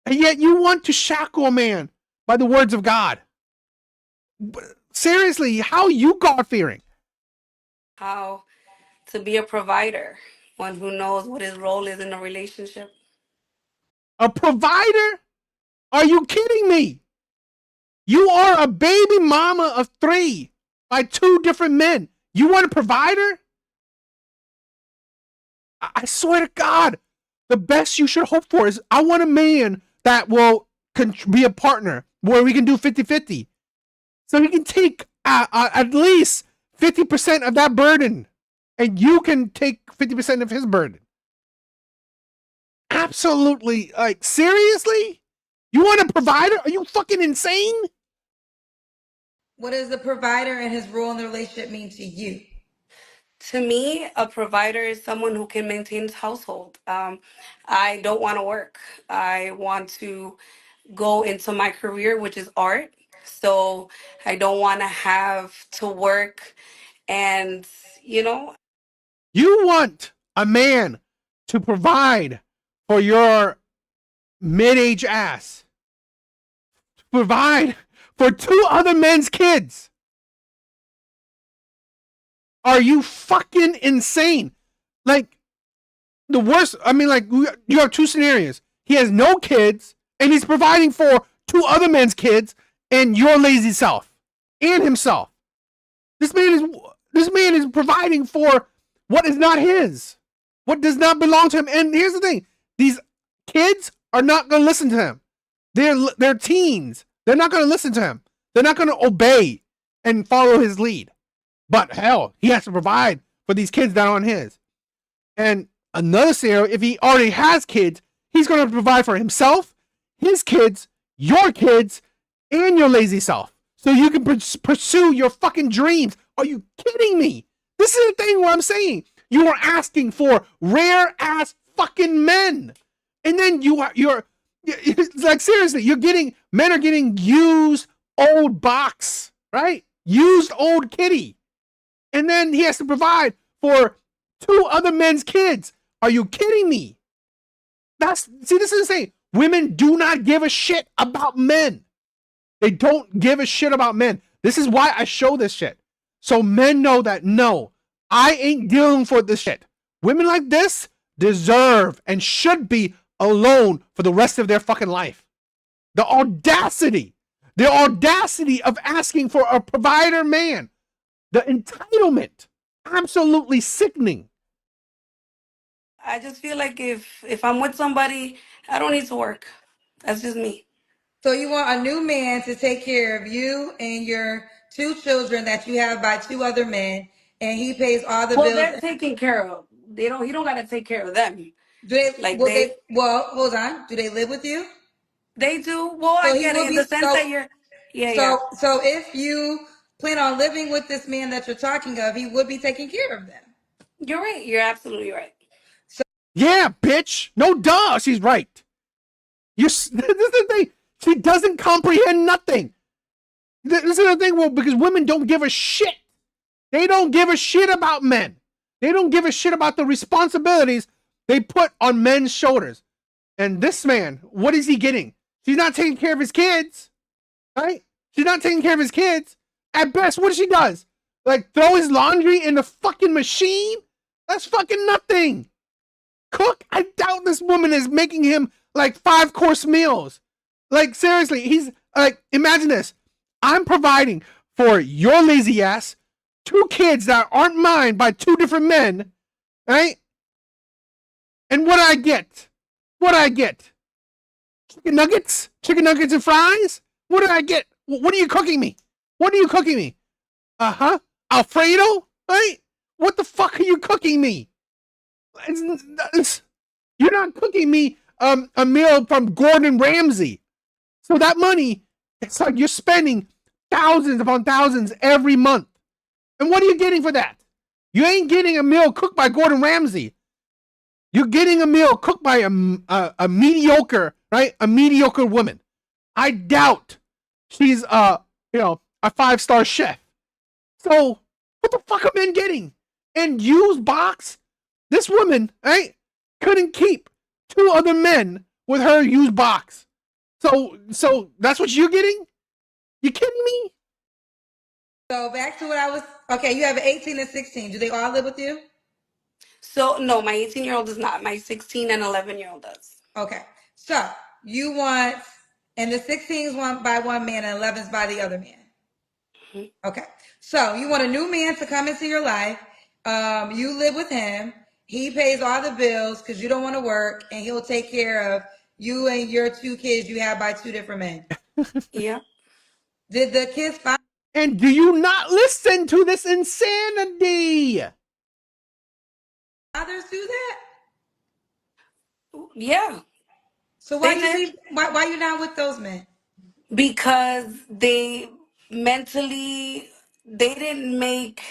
And yet you want to shackle a man by the words of God. But seriously, how are you God-fearing? How to be a provider, one who knows what his role is in a relationship. A provider? Are you kidding me? You are a baby mama of 3 by 2 different men. You want a provider? I swear to God, the best you should hope for is, I want a man that will be a partner where we can do 50-50. So he can take at least 50% of that burden, and you can take 50% of his burden. Absolutely. Like, seriously? You want a provider? Are you fucking insane? What does the provider and his role in the relationship mean to you? To me, a provider is someone who can maintain his household. I don't want to work. I want to go into my career, which is art. So I don't want to have to work and, You want a man to provide for your mid-age ass, to provide for 2 other men's kids. Are you fucking insane? Like, the worst, I mean, like, you have 2 scenarios. He has no kids, and he's providing for 2 other men's kids and your lazy self and himself. This man is providing for what is not his, what does not belong to him. And here's the thing: these kids are not going to listen to him. They're teens. They're not going to listen to him. They're not going to obey and follow his lead. But hell, he has to provide for these kids that aren't his. And another scenario, if he already has kids, he's going to provide for himself, his kids, and your lazy self, so you can pursue your fucking dreams. Are you kidding me? This is the thing where I'm saying you are asking for rare ass fucking men, and then you're like, seriously, men are getting used old box, right? Used old kitty, and then he has to provide for 2 other men's kids. Are you kidding me? This is insane. Women do not give a shit about men. They don't give a shit about men. This is why I show this shit. So men know that, no, I ain't dealing for this shit. Women like this deserve and should be alone for the rest of their fucking life. The audacity of asking for a provider man. The entitlement. Absolutely sickening. I just feel like if I'm with somebody, I don't need to work. That's just me. So you want a new man to take care of you and your 2 children that you have by 2 other men, and he pays all the Well, bills. they're taken care of. They don't. He don't got to take care of them. Do they? Like Well, Well, hold on. Do they live with you? they do. Well, So I he get will it in be. the sense that you're. Yeah, yeah. So if you plan on living with this man that you're talking of, he would be taking care of them. You're right. You're absolutely right. Yeah, bitch. No, duh. She's right. This is the thing. She doesn't comprehend nothing. This is the thing. Well, because women don't give a shit. They don't give a shit about men. They don't give a shit about the responsibilities they put on men's shoulders. And this man, what is he getting? She's not taking care of his kids, right? She's not taking care of his kids. At best, what she does? Like throw his laundry in the fucking machine? That's fucking nothing. Cook? I doubt this woman is making him like 5-course meals. Like seriously, he's like, imagine this. I'm providing for your lazy ass 2 kids that aren't mine by 2 different men, right? And what do I get? What do I get? Chicken nuggets? Chicken nuggets and fries? What do I get? What are you cooking me? What are you cooking me? Alfredo? Right? What the fuck are you cooking me? You're not cooking me a meal from Gordon Ramsay. So that money, it's like you're spending thousands upon thousands every month. And what are you getting for that? You ain't getting a meal cooked by Gordon Ramsay. You're getting a meal cooked by a mediocre, right? A mediocre woman. I doubt she's a 5-star chef. So what the fuck are men getting? And used box? This woman, right, couldn't keep 2 other men with her used box. So that's what you're getting? You kidding me? So back to what I was. Okay, you have an 18 and 16. Do they all live with you? So no, my 18-year-old does not. My 16 and 11-year-old does. Okay. So you want, and the 16 is one by one man and 11 is by the other man. Mm-hmm. Okay. So you want a new man to come into your life. You live with him. He pays all the bills because you don't want to work, and he'll take care of you and your 2 kids you have by 2 different men. Yeah. Did the kids find? And do you not listen to this insanity? Others do that? Yeah. So why you not with those men? Because they mentally they didn't make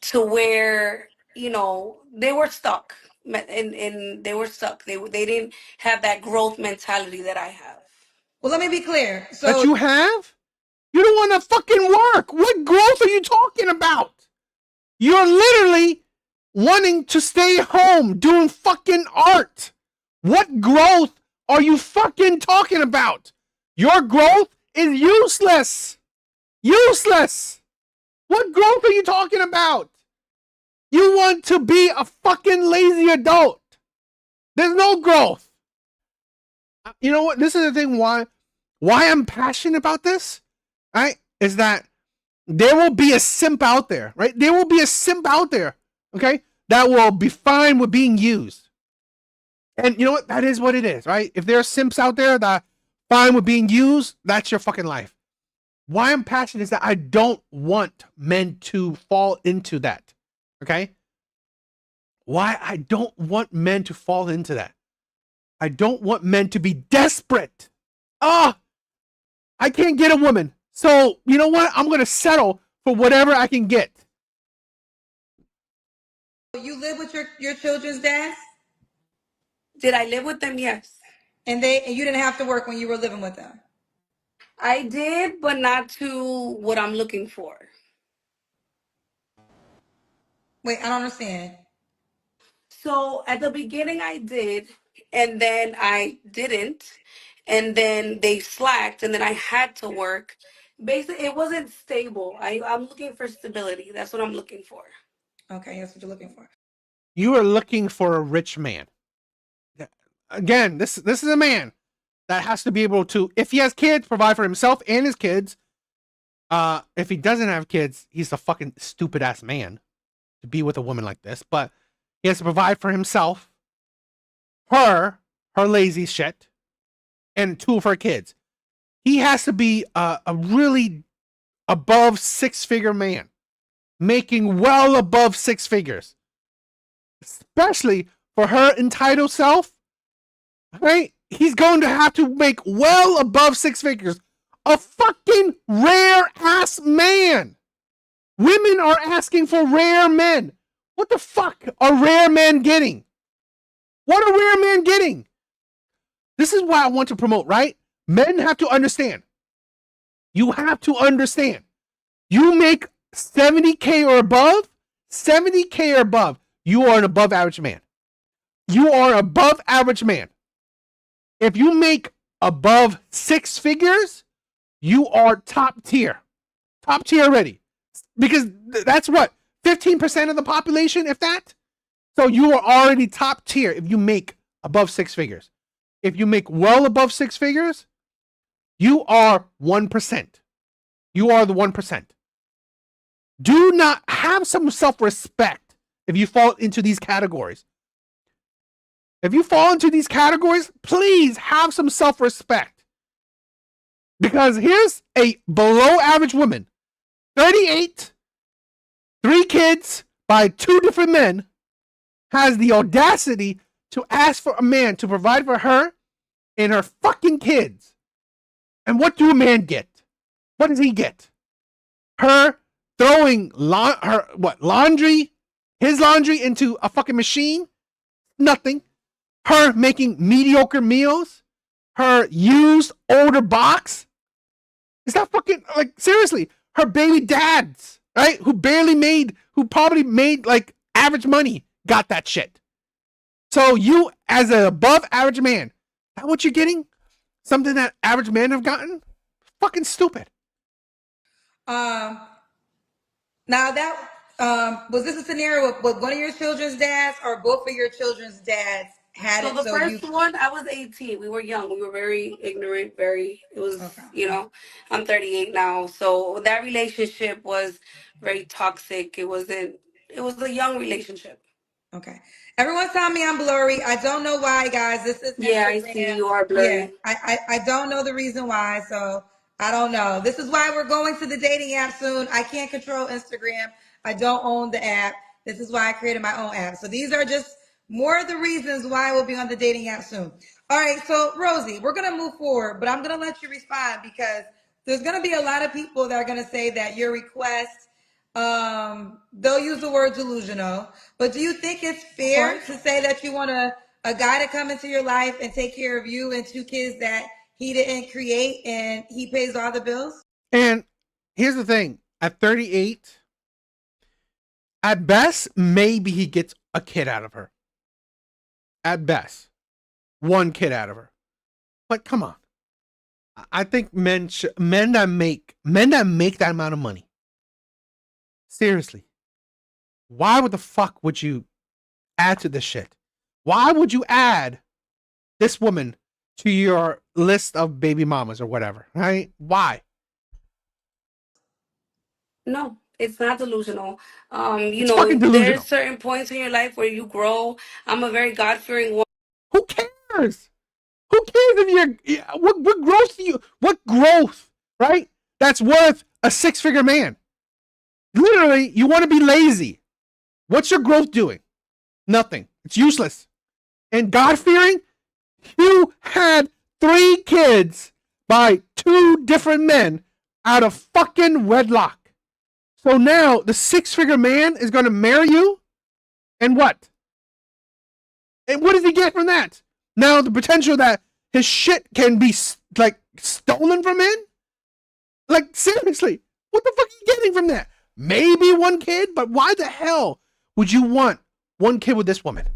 to where they were stuck and they were stuck. They didn't have that growth mentality that I have. Well, let me be clear. That you have? You don't want to fucking work. What growth are you talking about? You're literally wanting to stay home doing fucking art. What growth are you fucking talking about? Your growth is useless. Useless. What growth are you talking about? You want to be a fucking lazy adult. There's no growth. You know what? This is the thing why I'm passionate about this, right? Is that there will be a simp out there, right? There will be a simp out there, okay? That will be fine with being used. And you know what? That is what it is, right? If there are simps out there that are fine with being used, that's your fucking life. Why I'm passionate is that I don't want men to fall into that, okay? Why I don't want men to fall into that. I don't want men to be desperate. I can't get a woman. So, you know what? I'm going to settle for whatever I can get. You live with your children's dads? Did I live with them? Yes. And you didn't have to work when you were living with them? I did, but not to what I'm looking for. Wait, I don't understand. So at the beginning I did, and then I didn't, and then they slacked, and then I had to work. Basically, it wasn't stable. I'm looking for stability. That's what I'm looking for. Okay, that's what you're looking for. You are looking for a rich man. Again, this is a man that has to be able to, if he has kids, provide for himself and his kids. If he doesn't have kids, he's a fucking stupid ass man to be with a woman like this. But he has to provide for himself, her lazy shit, and 2 of her kids. He has to be a really above 6-figure man. making well above six figures, especially for her entitled self, right? He's going to have to make well above six figures. A fucking rare ass man. Women are asking for rare men. What the fuck are rare men getting? What are rare men getting? This is why I want to promote, right? Men have to understand. You have to understand. You make 70K or above, 70K or above, you are an above average man. You are an above average man. If you make above six figures, you are top tier. Top tier already. Because that's what? 15% of the population, if that? So you are already top tier if you make above six figures. If you make well above six figures, you are 1%. You are the 1%. Do not have some self-respect if you fall into these categories. If you fall into these categories, please have some self-respect. Because here's a below average woman, 38, 3 kids by 2 different men, has the audacity to ask for a man to provide for her and her fucking kids. And what do a man get? What does he get? Her throwing laundry, his laundry into a fucking machine? Nothing. Her making mediocre meals? Her used older box? Is that fucking, like, seriously, her baby dads, right? Who probably made like average money, got that shit. So you, as an above average man, is that what you're getting? Something that average men have gotten? Fucking stupid. Now that was this a scenario with one of your children's dads or both of your children's dads had So it? the So first one, I was 18. We were young. We were very ignorant. It was, Okay. I'm 38 now. So that relationship was very toxic. It was a young relationship. Okay. Everyone's telling me I'm blurry. I don't know why, guys. This is Yeah, I see Instagram. you are Yeah, blurry. I don't know the reason why, so I don't know. This is why we're going to the dating app soon. I can't control Instagram. I don't own the app. This is why I created my own app. So these are just more of the reasons why we'll be on the dating app soon. All right, so Rosie, we're gonna move forward, but I'm gonna let you respond because there's gonna be a lot of people that are gonna say that your request, they'll use the word delusional, but do you think it's fair to say that you want a guy to come into your life and take care of you and 2 kids that he didn't create and he pays all the bills? And here's the thing. At 38, at best, maybe he gets a kid out of her. At best. 1 kid out of her. But come on. I think men that make that amount of money. Seriously. Why would the fuck would you add to this shit? Why would you add this woman to your list of baby mamas or whatever, right? Why? No, it's not delusional. It's fucking There's delusional. certain points in your life where you grow. I'm a very God-fearing woman. Who cares? Who cares if you're what growth, right? That's worth a 6-figure man. Literally, you want to be lazy. What's your growth doing? Nothing. It's useless. And God-fearing, you had 3 kids by 2 different men out of fucking wedlock. So now the 6-figure man is going to marry you? And what? And what does he get from that? Now the potential that his shit can be like stolen from him? Like seriously, what the fuck are you getting from that? Maybe 1 kid, but why the hell would you want 1 kid with this woman?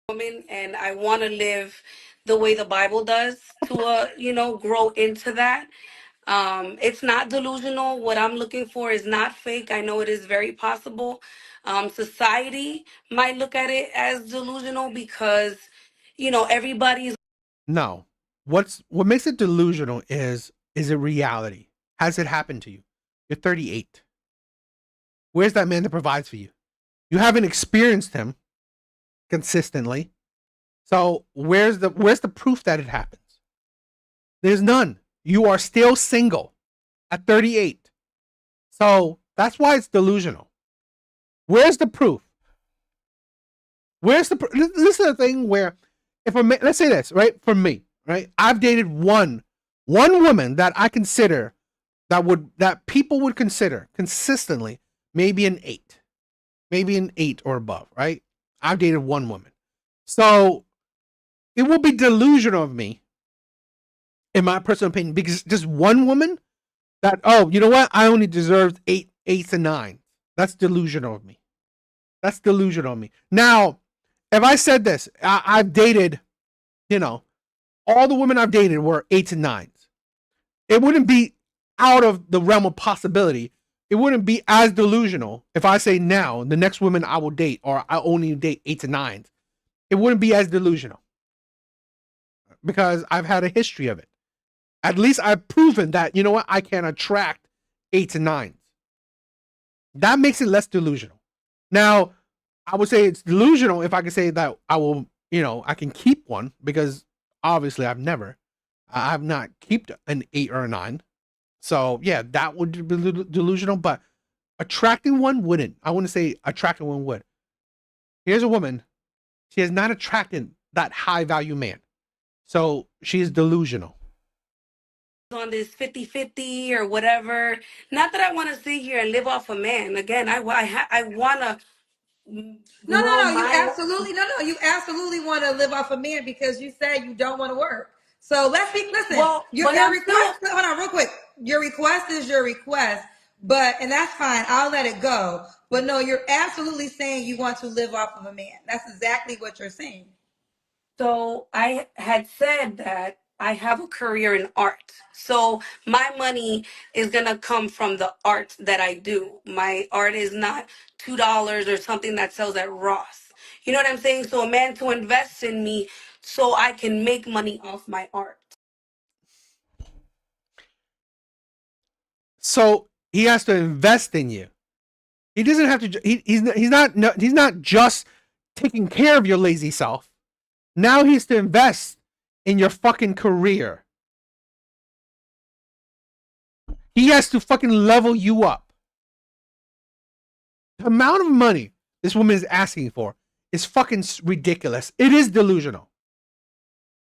And I want to live the way the Bible does to grow into that. It's not delusional. What I'm looking for is not fake. I know it is very possible. Society might look at it as delusional because everybody's. No. What makes it delusional is it reality? Has it happened to you? You're 38. Where's that man that provides for you? You haven't experienced him consistently. So where's the proof that it happens? There's none. You are still single at 38. So That's why it's delusional. Where's the proof? Where's the proof? This is the thing where, if a man, let's say this, right? For me, right? I've dated one woman that I consider that people would consider consistently maybe an 8 or above, right? I've dated one woman. So it will be delusional of me, in my personal opinion, because just one woman that, oh, you know what? I only deserved 8 to 9. That's delusional of me. That's delusional of me. Now, if I said this, I've dated, all the women I've dated were 8s and 9s. It wouldn't be out of the realm of possibility. It wouldn't be as delusional if I say now the next woman I will date, or I only date 8s and 9s. It wouldn't be as delusional because I've had a history of it. At least I've proven that, you know what, I can attract 8s and 9s. That makes it less delusional. Now, I would say it's delusional if I could say that I will, I can keep one, because obviously I've not kept an 8 or a 9. So yeah, that would be delusional, but attracting one wouldn't. I wouldn't say attracting one would. Here's a woman. She has not attracted that high value man. So she is delusional. On this 50-50 or whatever. Not that I want to sit here and live off a man. Again, I want to No, grow you my. absolutely you absolutely want to live off a man because you said you don't want to work. So listen. Well, Your but I'm request. still. Hold on, real quick. Your request is your request, and that's fine. I'll let it go. But no, you're absolutely saying you want to live off of a man. That's exactly what you're saying. So I had said that I have a career in art. So my money is going to come from the art that I do. My art is not $2 or something that sells at Ross. You know what I'm saying? So a man to invest in me so I can make money off my art. So he has to invest in you. He doesn't have to. He's not just taking care of your lazy self. Now he's to invest in your fucking career. He has to fucking level you up. The amount of money this woman is asking for is fucking ridiculous. It is delusional.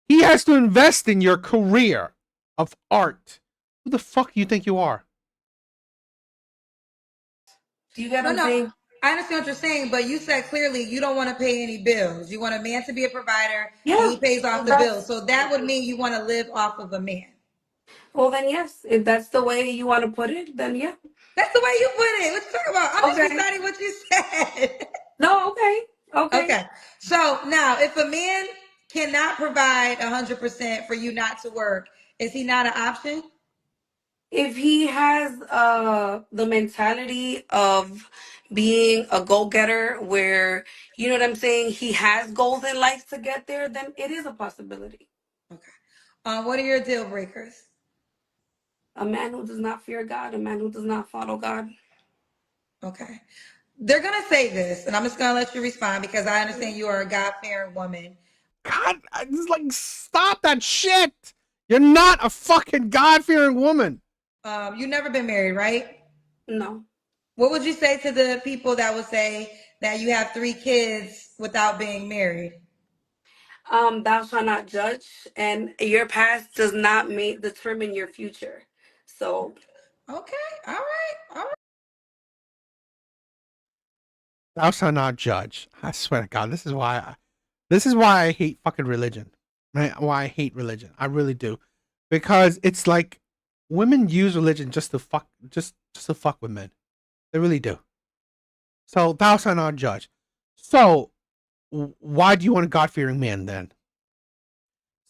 He has to invest in your career of art. Who the fuck do you think you are? Do you get what I'm saying? I understand what you're saying, but you said clearly you don't want to pay any bills. You want a man to be a provider, and Yeah. he pays off the bills. So that would mean you want to live off of a man. Well, then yes. If that's the way you want to put it, then yeah. That's the way you put it. What you talking about? I'm Okay. just reciting what you said. No, okay. Okay. So now, if a man cannot provide 100% for you not to work, is he not an option? If he has the mentality of being a go-getter where, you know what I'm saying, he has goals in life to get there, then it is a possibility. Okay. What are your deal breakers? A man who does not fear God, a man who does not follow God. Okay. They're going to say this, and I'm just going to let you respond because I understand you are a God-fearing woman. God, it's like, stop that shit. You're not a fucking God-fearing woman. You've never been married, right? No. What would you say to the people that would say that you have 3 kids without being married? Thou shalt not judge, and your past does not determine your future. So. Okay. All right. Thou shalt not judge. I swear to God, this is why I hate fucking religion. Right? Why I hate religion. I really do. Because it's like women use religion just to fuck with men. They really do. So thou shalt not judge. So why do you want a God-fearing man then?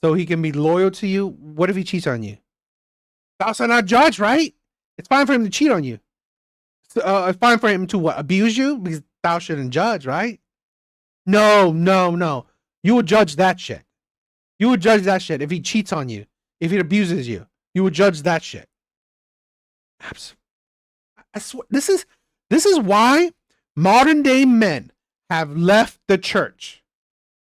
So he can be loyal to you? What if he cheats on you? Thou shalt not judge, right? It's fine for him to cheat on you. It's fine for him to what? Abuse you? Because thou shouldn't judge, right? No. You would judge that shit. You would judge that shit if he cheats on you, if he abuses you. You would judge that shit. I swear, this is why modern day men have left the church.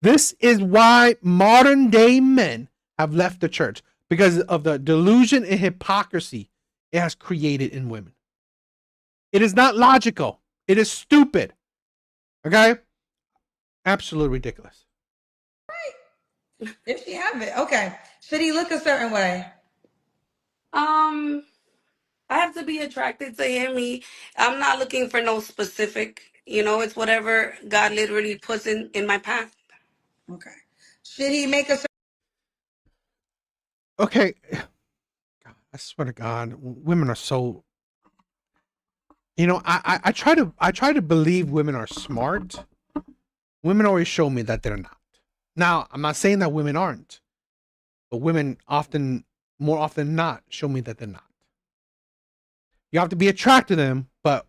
This is why modern day men have left the church, because of the delusion and hypocrisy it has created in women. It is not logical. It is stupid. Okay? Absolutely ridiculous. If she have it, okay. Should he look a certain way? I have to be attracted to him. I'm not looking for no specific, it's whatever God literally puts in my path. Okay. Should he make a Okay. God, I swear to God, women are so. I try to believe women are smart. Women always show me that they're not. Now, I'm not saying that women aren't, but women more often than not, show me that they're not. You have to be attracted to them, but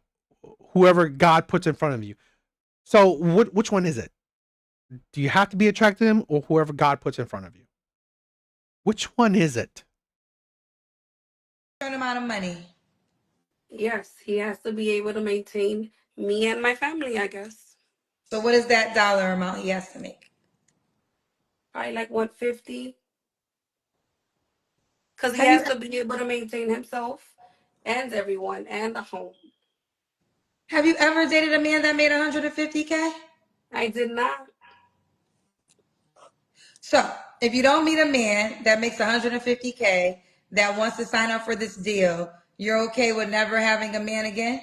whoever God puts in front of you. So, which one is it? Do you have to be attracted to them or whoever God puts in front of you? Which one is it? certain amount of money? Yes, he has to be able to maintain me and my family, I guess. So what is that dollar amount he has to make? Probably like 150. Because he Have you has to be able to maintain himself and everyone and the home. have you ever dated a man that made 150K? I did not. So if you don't meet a man that makes 150K that wants to sign up for this deal, you're okay with never having a man again?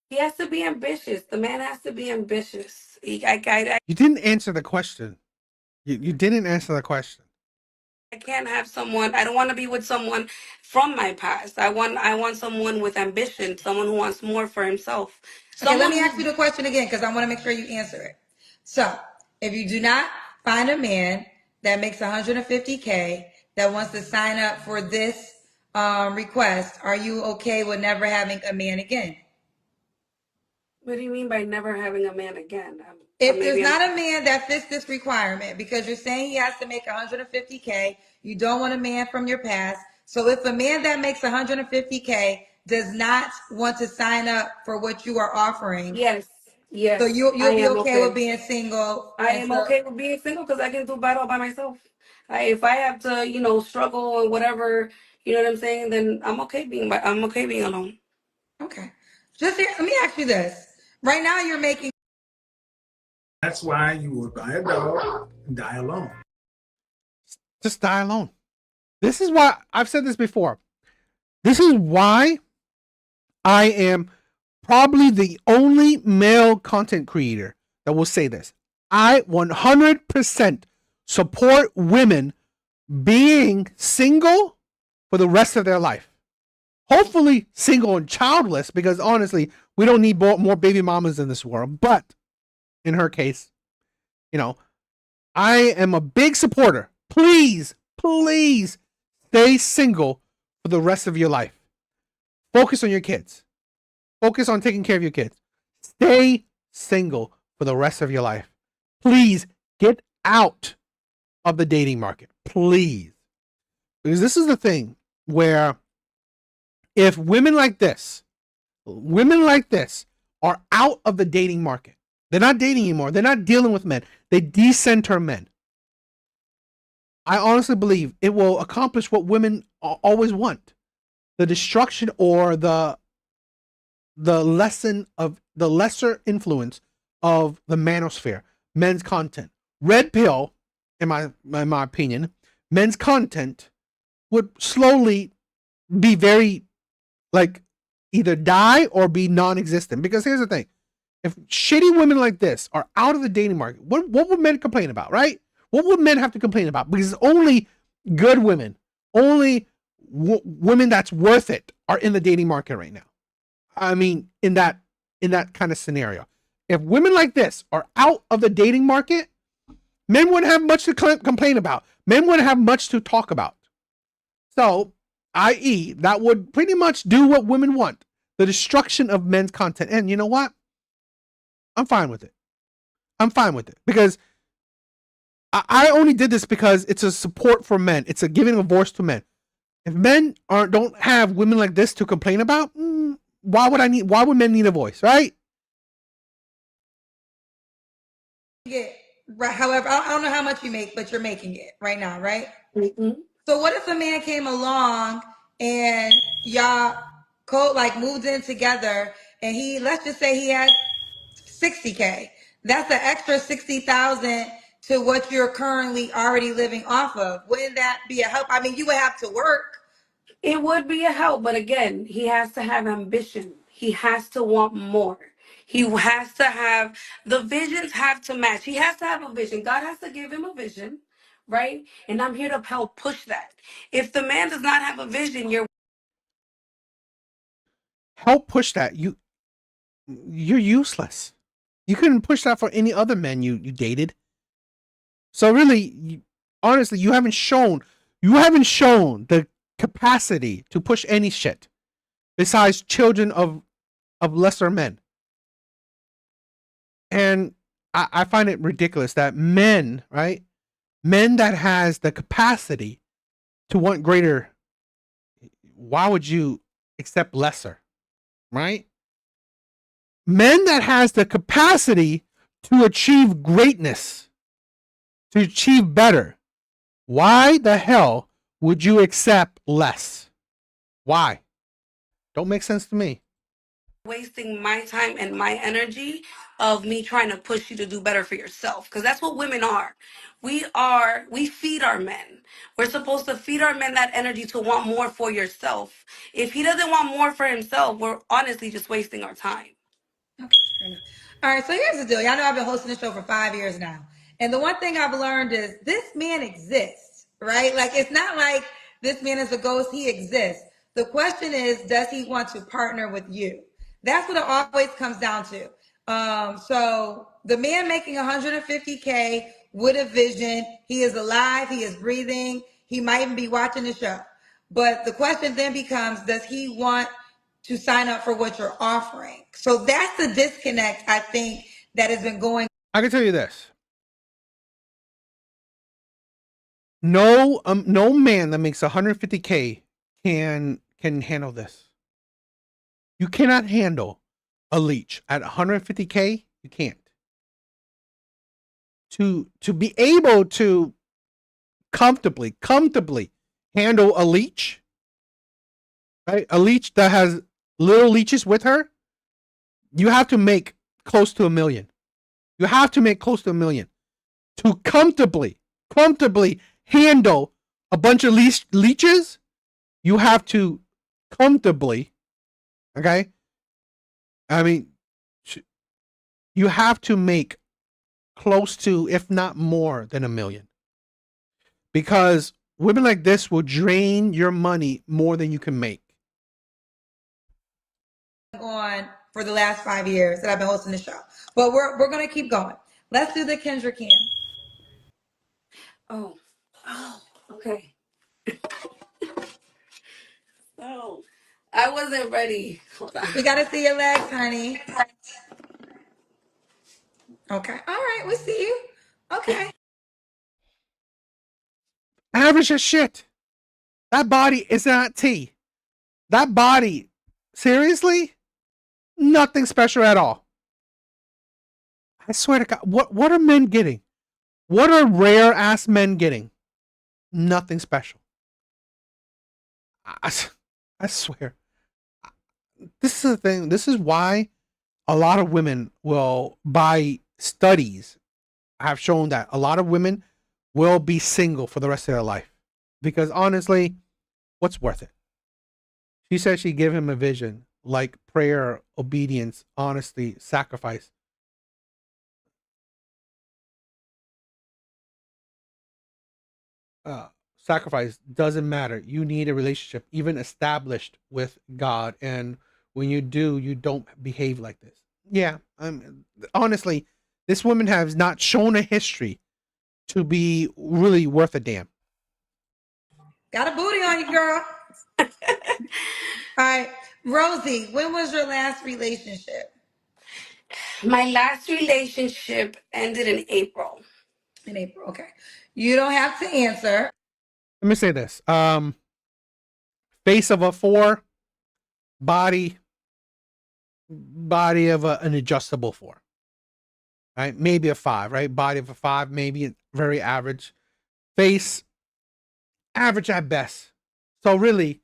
He has to be ambitious. The man has to be ambitious. You didn't answer the question. You didn't answer the question. I can't have someone. I don't want to be with someone from my past. I want someone with ambition, someone who wants more for himself. Okay, let Someone me ask you who the question again because I want to make sure you answer it. So, if you do not find a man that makes 150K that wants to sign up for this request, are you okay with never having a man again? What do you mean by never having a man again? If there's not a man that fits this requirement, because you're saying he has to make 150K, you don't want a man from your past. So if a man that makes 150K does not want to sign up for what you are offering, Yes, yes, so I you'll be am okay with okay. being single I am until okay with being single because I can do battle by myself. If I have to, struggle or whatever, you know what I'm saying, then I'm okay being alone. okay. Let me ask you this. Right now you're making That's why you would buy a dog and die alone. Just die alone. This is why I've said this before. This is why I am probably the only male content creator that will say this. I 100% support women being single for the rest of their life. Hopefully single and childless, because honestly, we don't need more baby mamas in this world. But in her case, I am a big supporter. Please stay single for the rest of your life. Focus on your kids. Focus on taking care of your kids. Stay single for the rest of your life. Please get out of the dating market. Please. Because this is the thing where if women like this are out of the dating market, they're not dating anymore. They're not dealing with men. They decenter men. I honestly believe it will accomplish what women always want. The destruction or the lesser influence of the manosphere, men's content. Red pill, in my opinion, men's content would slowly be very either die or be non-existent. Because here's the thing. If shitty women like this are out of the dating market, what would men complain about, right? What would men have to complain about? Because only good women, only women that's worth it are in the dating market right now. I mean, in that kind of scenario. If women like this are out of the dating market, men wouldn't have much to complain about. Men wouldn't have much to talk about. So, i.e., that would pretty much do what women want. The destruction of men's content. And you know what? I'm fine with it. Because I only did this because it's a support for men. It's a giving a voice to men. If men don't have women like this to complain about, why would men need a voice, right? right. However, I don't know how much you make, but you're making it right now, right? Mm-hmm. So what if a man came along and y'all like moved in together, and let's just say he had 60K. That's an extra 60,000 to what you're currently already living off of. Wouldn't that be a help? I mean, you would have to work. It would be a help, but again, he has to have ambition. He has to want more. He has to have the visions have to match. He has to have a vision. God has to give him a vision, right? And I'm here to help push that. If the man does not have a vision, you're Help push that. You're useless. You couldn't push that for any other men you dated. So really, honestly, you haven't shown the capacity to push any shit besides children of lesser men. And I find it ridiculous that men, right? Men that has the capacity to want greater, why would you accept lesser? Right? Men that has the capacity to achieve greatness, to achieve better, why the hell would you accept less? Why? Don't make sense to me. wasting my time and my energy of me trying to push you to do better for yourself, because that's what women are. We feed our men. We're supposed to feed our men that energy to want more for yourself. If he doesn't want more for himself, we're honestly just wasting our time. Okay, fair enough. All right, so here's the deal. Y'all know I've been hosting the show for 5 years now. And the one thing I've learned is this man exists, right? Like, it's not like this man is a ghost. He exists. The question is, does he want to partner with you? That's what it always comes down to. So the man making 150K with a vision, he is alive, he is breathing, he might even be watching the show. But the question then becomes, does he want to sign up for what you're offering? So that's the disconnect, I think, that has been going. I can tell you this. No man that makes 150K can handle this. You cannot handle a leech at 150K. You can't. To be able to comfortably handle a leech, right? A leech that has little leeches with her, you have to make close to $1 million. You have to make close to $1 million to comfortably handle a bunch of leeches. You have to comfortably, okay? I mean, you have to make close to, if not more than $1 million. Because women like this will drain your money more than you can make. On for the last 5 years that I've been hosting the show. But we're gonna keep going. Let's do the Kendra Cam. Oh, okay. Oh, I wasn't ready. Hold on. We gotta see your legs, honey. Okay. All right, we see you. Okay. Average as shit. That body is not tea. That body, seriously, nothing special at all. I swear to God, what are men getting? What are rare ass men getting? Nothing special. I swear. This is the thing. This is why a lot of women will, by studies, have shown that a lot of women will be single for the rest of their life. Because honestly, what's worth it? She said she'd give him a vision like prayer, obedience, honesty, sacrifice. Sacrifice doesn't matter. You need a relationship, even established with God. And when you do, you don't behave like this. Yeah, honestly, this woman has not shown a history to be really worth a damn. Got a booty on you, girl. All right. Rosie, when was your last relationship? My last relationship ended in April. In April. Okay. You don't have to answer. Let me say this. Face of a 4, body of an adjustable 4. Right? Maybe a 5, right? Body of a 5, maybe very average. Face, average at best. So really,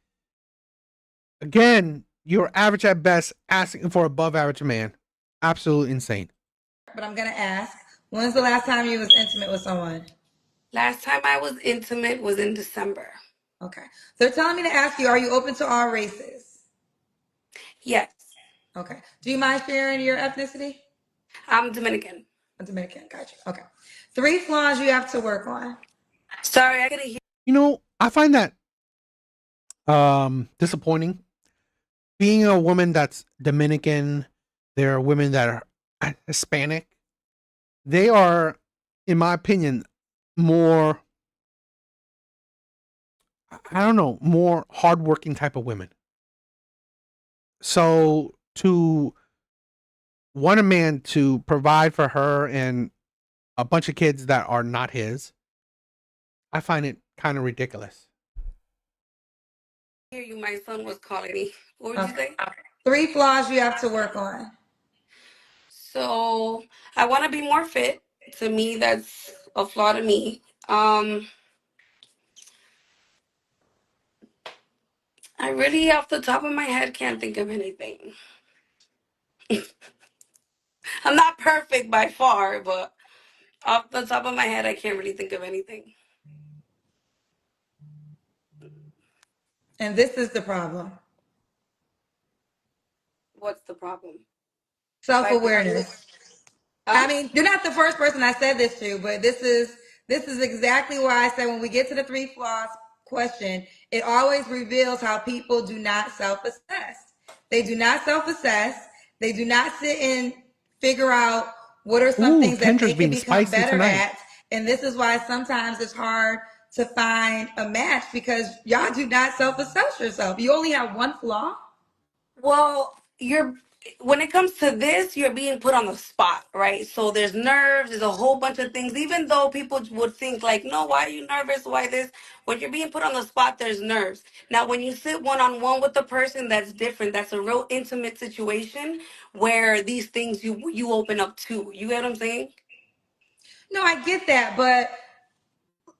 again, You're average at best, asking for above average man. Absolutely insane. But I'm gonna ask, when's the last time you was intimate with someone? Last time I was intimate was in December. Okay. They're telling me to ask you, are you open to all races? Yes, Okay. Do you mind sharing your ethnicity? I'm Dominican. A Dominican. Gotcha. Okay. 3 flaws you have to work on. Sorry, I couldn't hear. You know, I find that disappointing. Being a woman that's Dominican, there are women that are Hispanic. They are, in my opinion, more, I don't know, more hardworking type of women. So to want a man to provide for her and a bunch of kids that are not his, I find it kind of ridiculous. Hear you. My son was calling me. What would you say? 3 flaws you have to work on. So I want to be more fit. To me, that's a flaw to me. I really, off the top of my head, can't think of anything. I'm not perfect by far, but off the top of my head, I can't really think of anything. And this is the problem. What's the problem? Self-awareness. Huh? I mean, you're not the first person I said this to, but this is exactly why I said when we get to the 3 flaws question, it always reveals how people do not self-assess. They do not self-assess. They do not sit and figure out what are some things that they can become better at. And this is why sometimes it's hard to find a match because y'all do not self-assess yourself. You only have 1 flaw. Well, when it comes to this, you're being put on the spot, right? So there's nerves, there's a whole bunch of things. Even though people would think like, no, why are you nervous? Why this? When you're being put on the spot, there's nerves. Now, when you sit one-on-one with the person, that's different. That's a real intimate situation where these things you open up to. You get what I'm saying? No, I get that, but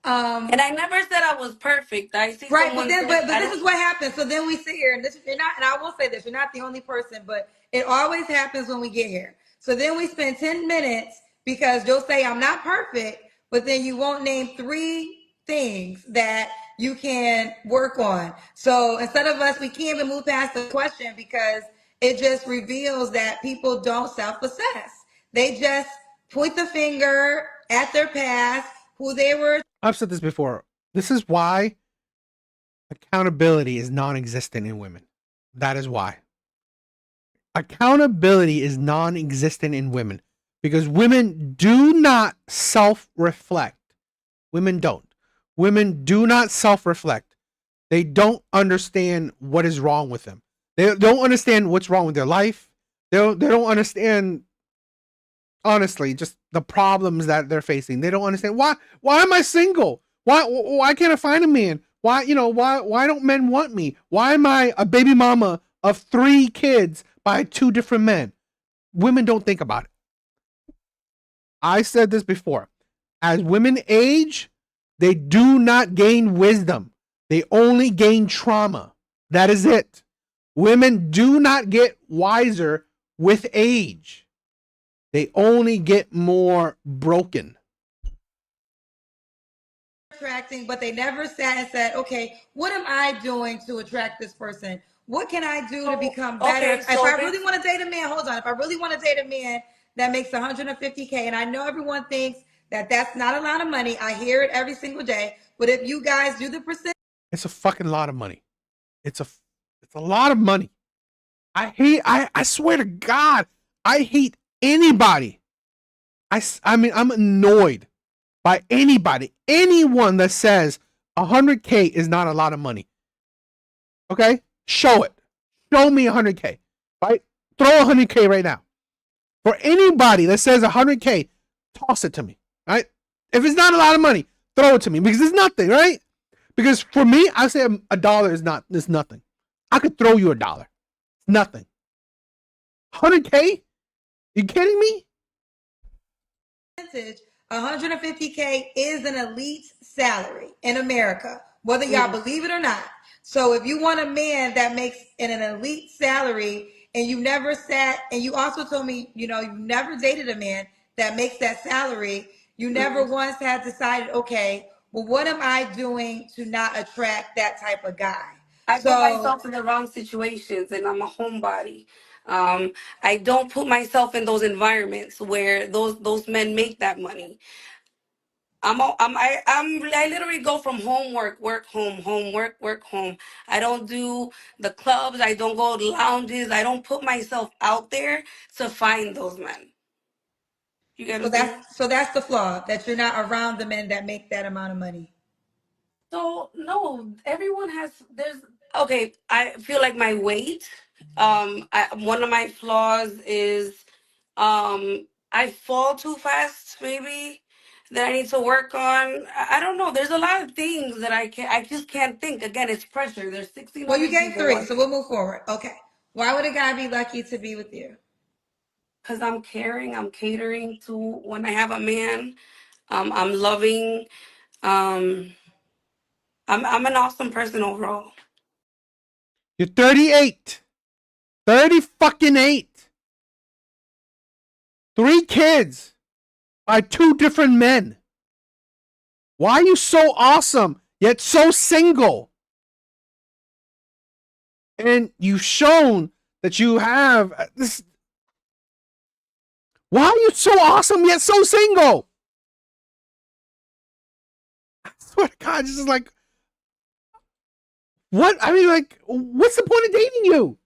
and I never said I was perfect. I see right, someone but this is what happens. So then we sit here, and you're not, and I will say this: you're not the only person, but it always happens when we get here. So then we spend 10 minutes because you'll say I'm not perfect, but then you won't name 3 things that you can work on. So instead of us, we can't even move past the question because it just reveals that people don't self-assess. They just point the finger at their past, who they were. I've said this before. This is why accountability is non-existent in women. That is why. Accountability is non-existent in women because women do not self-reflect. Women don't. Women do not self-reflect. They don't understand what is wrong with them. They don't understand what's wrong with their life. They don't understand, honestly, just the problems that they're facing. They don't understand why am I single? Why can't I find a man? Why don't men want me? Why am I a baby mama of 3 kids by 2 different men? Women don't think about it. I said this before. As women age, they do not gain wisdom. They only gain trauma. That is it. Women do not get wiser with age. They only get more broken. Attracting, but they never sat and said, okay, what am I doing to attract this person? What can I do to become better? Okay, if I really want to date a man, hold on. If I really want to date a man that makes $150K, and I know everyone thinks that that's not a lot of money. I hear it every single day. But if you guys do the percent, it's a fucking lot of money. It's a lot of money. I swear to God, I hate anybody. I mean, I'm annoyed by anyone that says 100K is not a lot of money. Okay? Show it. Show me 100K. Right? Throw 100K right now. For anybody that says 100K, toss it to me. Right? If it's not a lot of money, throw it to me because it's nothing, right? Because for me, I say $1 is nothing. I could throw you $1. It's nothing. 100K? You kidding me? 150K is an elite salary in America. whether y'all believe it or not. So if you want a man that makes an elite salary, and you never sat, and you also told me, you never dated a man that makes that salary, you never once had decided, okay, well, what am I doing to not attract that type of guy? I put myself in the wrong situations, and I'm a homebody. I don't put myself in those environments where those men make that money. I literally go from home, work, home, work, home. I don't do the clubs. I don't go to lounges. I don't put myself out there to find those men. You get what I'm saying? So that's the flaw, that you're not around the men that make that amount of money. So no, everyone has. There's okay. I feel like my weight. One of my flaws is I fall too fast. Maybe that I need to work on. I don't know. There's a lot of things that I just can't think. Again, it's pressure. There's 16 Well, you other gave people three, so watching. we'll move forward. Okay. Why would a guy be lucky to be with you? Because I'm caring. I'm catering to when I have a man. I'm loving. Um, I'm an awesome person overall. You're 38. 30 fucking 8. 3 kids by 2 different men. Why are you so awesome yet so single? And you've shown that you have this. Why are you so awesome yet so single? I swear to God, this is like, what? I mean, like, what's the point of dating you?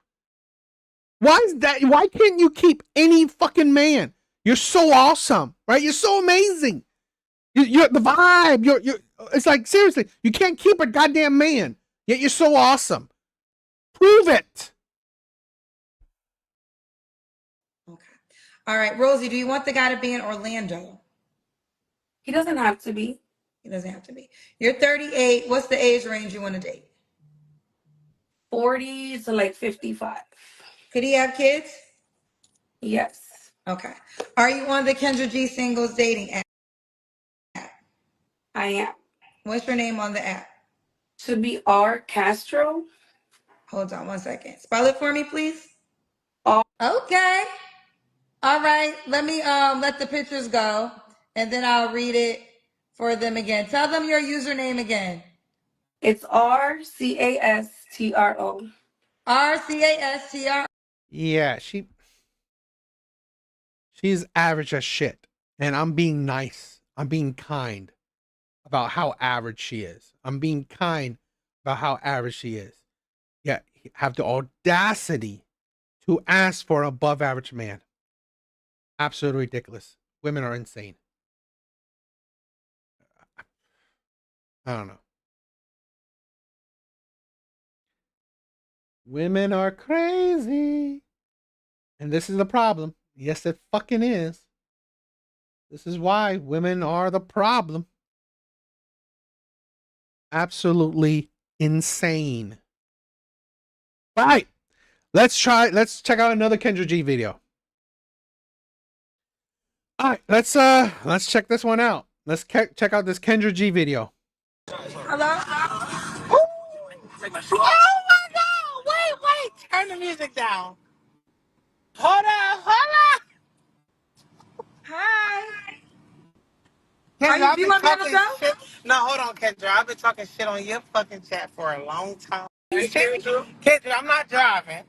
Why is that? Why can't you keep any fucking man? You're so awesome, right? You're so amazing. You're the vibe. You're. It's like, seriously, you can't keep a goddamn man, yet you're so awesome. Prove it. Okay. All right, Rosie, do you want the guy to be in Orlando? He doesn't have to be. He doesn't have to be. You're 38. What's the age range you want to date? 40 to like 55. Could he have kids? Yes, Okay. Are you on the Kendra G Singles dating app? I am. What's your name on the app? Should be R Castro. Hold on one second. Spell it for me, please. R. Okay. All right. Let me let the pictures go, and then I'll read it for them again. Tell them your username again. It's RCASTRO. RCASTR. Yeah, she's average as shit. And I'm being nice. I'm being kind about how average she is. I'm being kind about how average she is. Yet have the audacity to ask for an above average man. Absolutely ridiculous. Women are insane. I don't know. Women are crazy. And this is the problem. Yes, it fucking is. This is why women are the problem. Absolutely insane. All right. Let's check out another Kendra G video. All right, let's check this one out. Let's check out this Kendra G video. Hello. Oh my God! Wait! Turn the music down. Hold on. Hi. Kendra, Do I've you been want to be on the talking show? shit. No, hold on, Kendra. I've been talking shit on your fucking chat for a long time. Kendra, I'm not driving.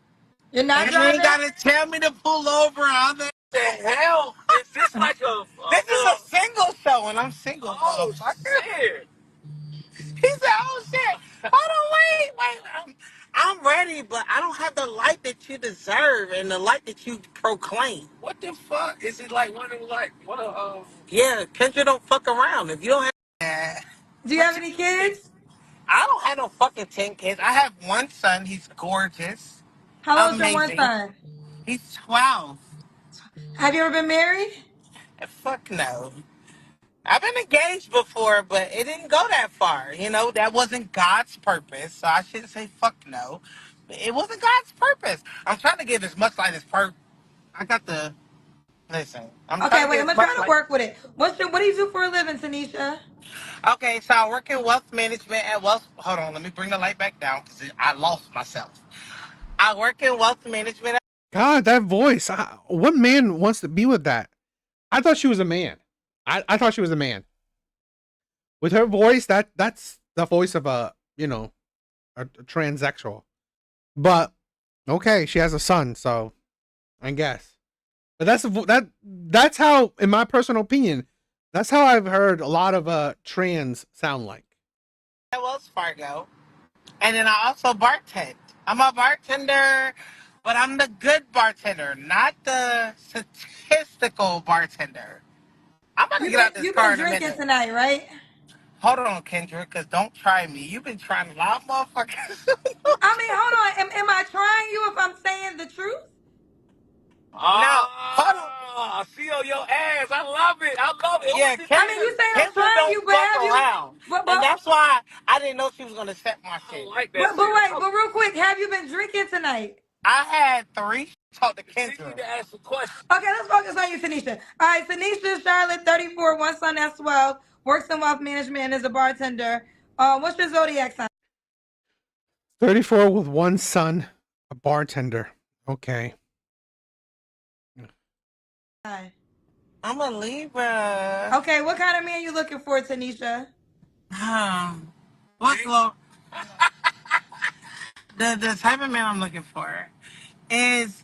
You're not And you ain't driving? gotta tell me to pull over. The hell? Is this like a this is a single show, and I'm single. Oh shit! He said, "Oh shit! Hold on, wait. I'm ready, but I don't have the light that you deserve and the light that you proclaim." What the fuck? Is it like one of like what a Yeah, Kendra don't fuck around. If you don't have, Do you have any kids? I don't have no fucking 10 kids. I have one son. He's gorgeous, How old's your one amazing. son? He's 12. Have you ever been married? Fuck no. I've been engaged before, but it didn't go that far. You know, that wasn't God's purpose. So I shouldn't say fuck no. It wasn't God's purpose. I'm trying to give as much light as I got the Listen, I'm trying Okay, to wait. get I'm as gonna much try to like. work with it. What do you do for a living, Tanisha? Okay, so I work in wealth management and wealth. Hold on, let me bring the light back down because I lost myself. I work in wealth management. God, that voice. What man wants to be with that? I thought she was a man. I thought she was a man. With her voice, that's the voice of a transsexual. But okay, she has a son, so I guess. But that's how, in my personal opinion, that's how I've heard a lot of trans sound like. At Wells Fargo, and then I also bartend. I'm a bartender, but I'm the good bartender, not the statistical bartender. I'm about to get out this You've been car in a drinking minute. tonight, right? Hold on, Kendra, because don't try me. You've been trying a lot, motherfuckers. I mean, hold on. Am I trying you if I'm saying the truth? No, hold on. See on your ass. I love it. I love it. Yeah, I mean, you saying I'm Kendra trying you, don't but fuck have you? around. But And but that's why I didn't know she was going to set my shit. I like that but shit. wait. But real quick, have you been drinking tonight? I had 3. Talk to Kendra. You need to ask a question. Okay, let's focus on you, Tanisha. All right, Tanisha Charlotte, 34, one son that's 12, works in wealth management and is a bartender. What's your zodiac sign? 34 with one son, a bartender. Okay. I'm a Libra. Okay, what kind of man you looking for, Tanisha? What glow? The type of man I'm looking for is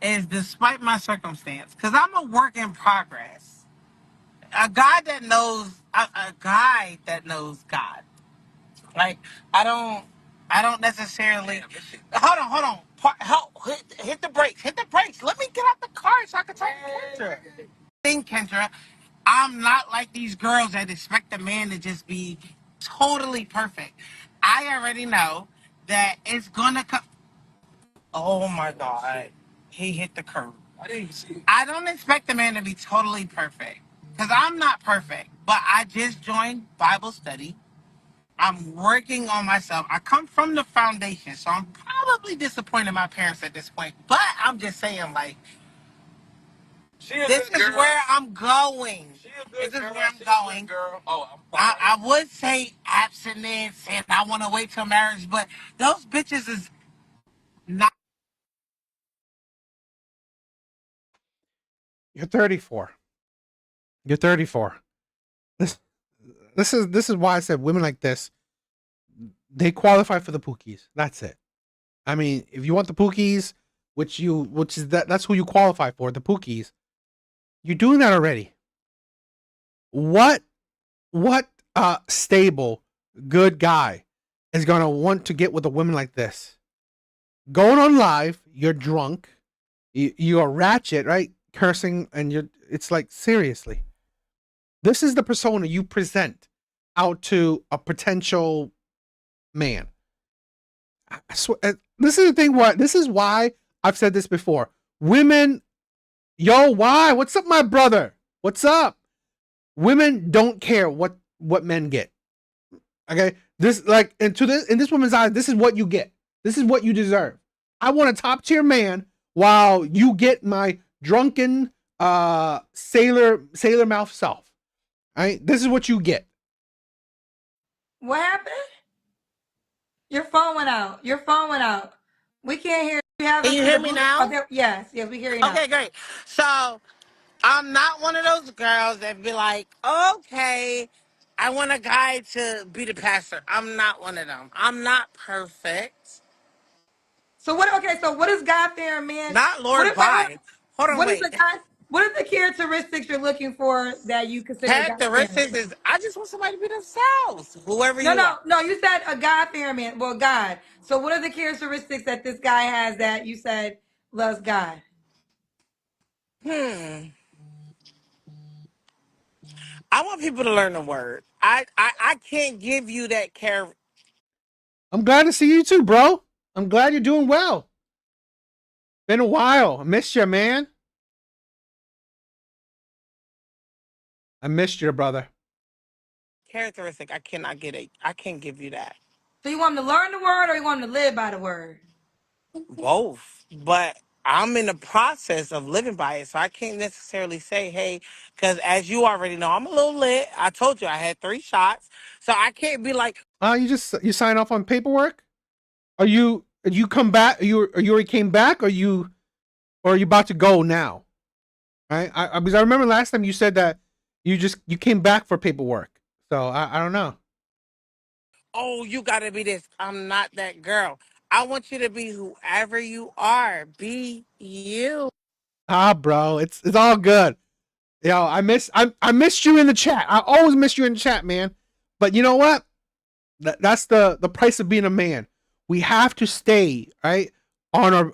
despite my circumstance, because I'm a work in progress. A guy that knows a guy that knows God. Like I don't necessarily. Hold on. Hit the brakes. Hit the brakes. Let me get out the car so I can talk to Kendra. Kendra, I'm not like these girls that expect a man to just be totally perfect. I already know that it's gonna come. Oh my God, he hit the curb. I didn't see it. I don't expect a man to be totally perfect because I'm not perfect. But I just joined Bible study. I'm working on myself. I come from the foundation, so I'm probably disappointing my parents at this point. But I'm just saying, like, this is where I'm going. This is where I'm going. Girl. Oh, I would say abstinence and I want to wait till marriage, but those bitches is not. You're 34. You're 34. This this is why I said women like this, they qualify for the Pookies. That's it. I mean, if you want the Pookies, which is that's who you qualify for, the Pookies, you're doing that already. What stable, good guy is gonna want to get with a woman like this? Going on live, you're drunk, you're ratchet, right? Cursing, and it's like, seriously. This is the persona you present out to a potential man. I swear, this is the thing. This is why I've said this before. Women, yo, why? What's up, my brother? What's up? Women don't care what men get. Okay, this like in this woman's eyes, this is what you get. This is what you deserve. I want a top tier man while you get my drunken sailor mouth self. All right, this is what you get. What happened? Your phone went out. Your phone went out. We can't hear you. Can you hear me now? Okay, yes, we hear you now. Okay, great. So I'm not one of those girls that be like, okay, I want a guy to be the pastor. I'm not one of them. I'm not perfect. So what? Okay, so what is God fearing man? Not What Lord is wait, Bide. Hold on, what is wait. the God? What are the characteristics you're looking for that you consider God Characteristics fearing? is I just want somebody to be themselves, whoever No, you no, are. no. You said a God fearing man. Well, God. So what are the characteristics that this guy has that you said loves God? I want people to learn the word. I can't give you that care. I'm glad to see you too, bro. I'm glad you're doing well. Been a while. I missed you, man. I missed you, brother. Characteristic. I cannot get it. I can't give you that. So you want him to learn the word or you want him to live by the word? Both. But I'm in the process of living by it, so I can't necessarily say, hey, because as you already know, I'm a little lit. I told you I had 3 shots, so I can't be like, You sign off on paperwork? You come back? You already came back, or are you about to go now? Right? Because I remember last time you said that you came back for paperwork. So I don't know. oh, you gotta be this. I'm not that girl. I want you to be whoever you are. Be you. Ah, bro, it's all good. Yo, I missed you in the chat. I always miss you in the chat, man. But you know what? That's the price of being a man. We have to stay right on our.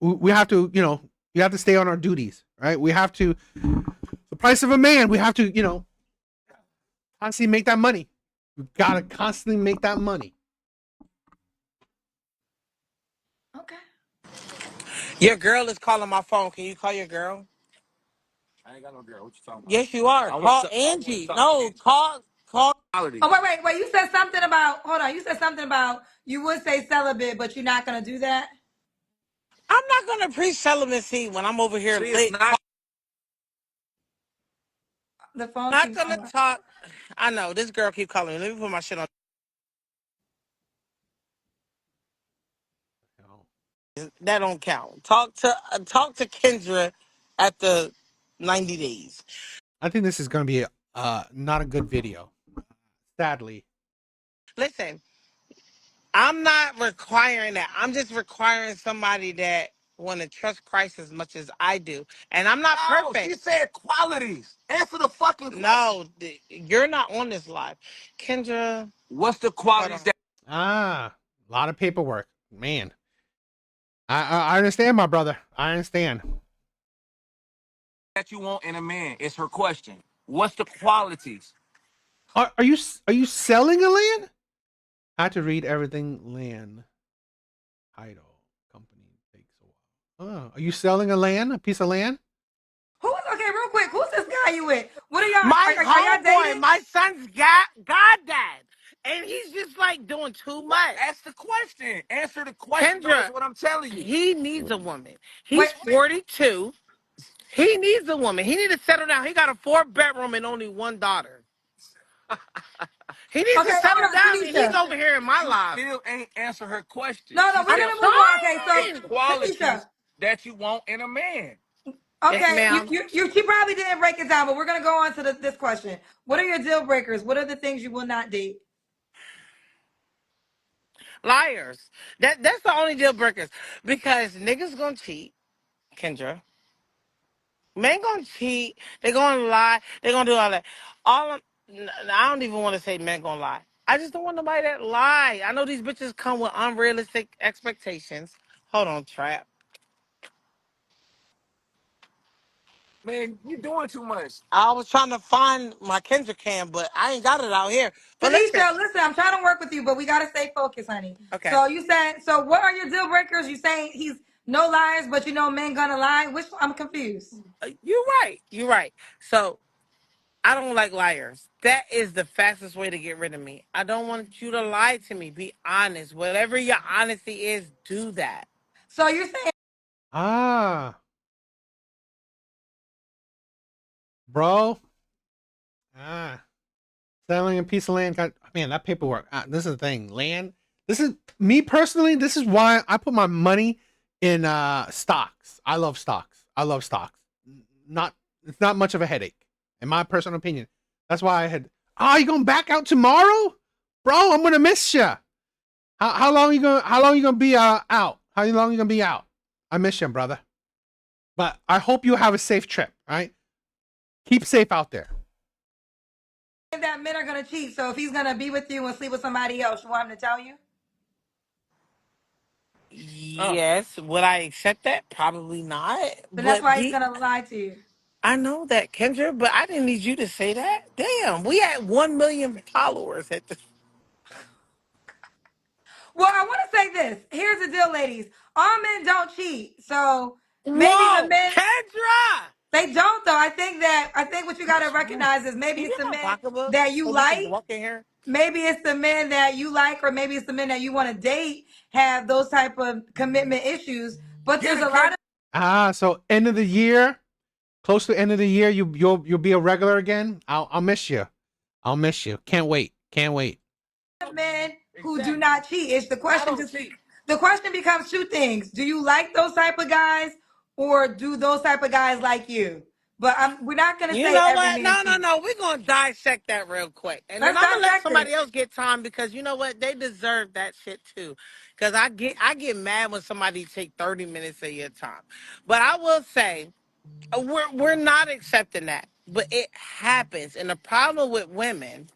We have to, you have to stay on our duties, right? We have to. The price of a man. We have to, constantly make that money. We gotta constantly make that money. Okay. Your girl is calling my phone. Can you call your girl? I ain't got no girl. What you talking about? Yes, you are. Call Angie. No, call. Oh, wait. You said something about, hold on. You said something about you would say celibate, but you're not going to do that? I'm not gonna preach celibacy when I'm over here late. The phone Not keeps gonna going. talk. I know this girl keep calling me. Let me put my shit on. That don't count. Talk to Kendra at the 90 days. I think this is gonna be not a good video. Sadly. Listen, I'm not requiring that. I'm just requiring somebody that want to trust Christ as much as I do. And I'm not perfect. She said qualities. Answer the fucking question. No, you're not on this live. Kendra. What's the qualities that A lot of paperwork, man. I understand, my brother. I understand. you want in a man? Is her question. What's the qualities? Are you selling a land? I had to read everything land. Title company takes a while. Oh, are you selling a piece of land? Okay, real quick. Who's this guy you with? What are y'all, My are y'all homeboy, dating? my son's goddad. And he's just like doing too much. Ask the question. Answer the question. Kendra, That's what I'm telling you. he needs a woman. Wait, He's 42. He needs a woman. He needs to settle down. He got a 4-bedroom and only 1 daughter. He needs okay, to hold settle on, down. And he's Tanisha. over here in my You life. still ain't answer her question. No, She we're said going I'm to move on. Okay, trying. so, qualities Tanisha. that you want in a man. Yes, Okay, ma'am. she probably didn't break it down, but we're going to go on to this question. What are your deal breakers? What are the things you will not date? Liars. That's the only deal breakers. Because niggas gonna cheat, Kendra. Men gonna cheat. They gonna lie. They gonna do all that. I don't even want to say men gonna lie. I just don't want nobody that lie. I know these bitches come with unrealistic expectations. Hold on, Trap. Man, you doing too much. I was trying to find my Kendra cam, but I ain't got it out here. But listen. Tanisha, listen, I'm trying to work with you, but we got to stay focused, honey. Okay. So you said, so what are your deal breakers? You saying he's no liars, but you know men gonna lie? Which, I'm confused. You're right. You're right. So I don't like liars. That is the fastest way to get rid of me. I don't want you to lie to me. Be honest. Whatever your honesty is, do that. So you're saying, Ah, bro. Selling a piece of land. Man, that paperwork. This is the thing. Land. This is me personally. This is why I put my money in stocks. I love stocks. I love stocks. It's not much of a headache, in my personal opinion. That's why I had. Oh, you gonna back out tomorrow, bro? I'm gonna miss you. How long you gonna be out? How long you gonna be out? I miss you, brother. But I hope you have a safe trip. Right? Keep safe out there. that men are gonna cheat. So if he's gonna be with you and sleep with somebody else, you want him to tell you? Yes. Would I accept that? Probably not. Then that's But why he's gonna lie to you. I know that, Kendra, but I didn't need you to say that. Damn, we had 1 million followers at the. Well, I want to say this. Here's the deal, ladies. All men don't cheat. So maybe the Whoa, men, Kendra! they don't though. I think what you gotta recognize is maybe Can you it's the have my men pocketbook that you so we can like. walk in here? Maybe it's the men that you like, or maybe it's the men that you want to date have those type of commitment issues. But Get there's it, a lot Kendra. of So end of the year, close to end of the year, you'll be a regular again. I'll miss you. I'll miss you. Can't wait. Can't wait. Men who do not cheat. It's the I question. don't Just cheat. the question becomes two things: do you like those type of guys, or do those type of guys like you? But we're not gonna You say know every what? man No, no, cheats. no. We're gonna dissect that real quick, and then Let's I'm gonna let dissect it. somebody else get time because you know what? They deserve that shit too. Because I get mad when somebody take 30 minutes of your time. But I will say we're not accepting that, but it happens, and the problem with women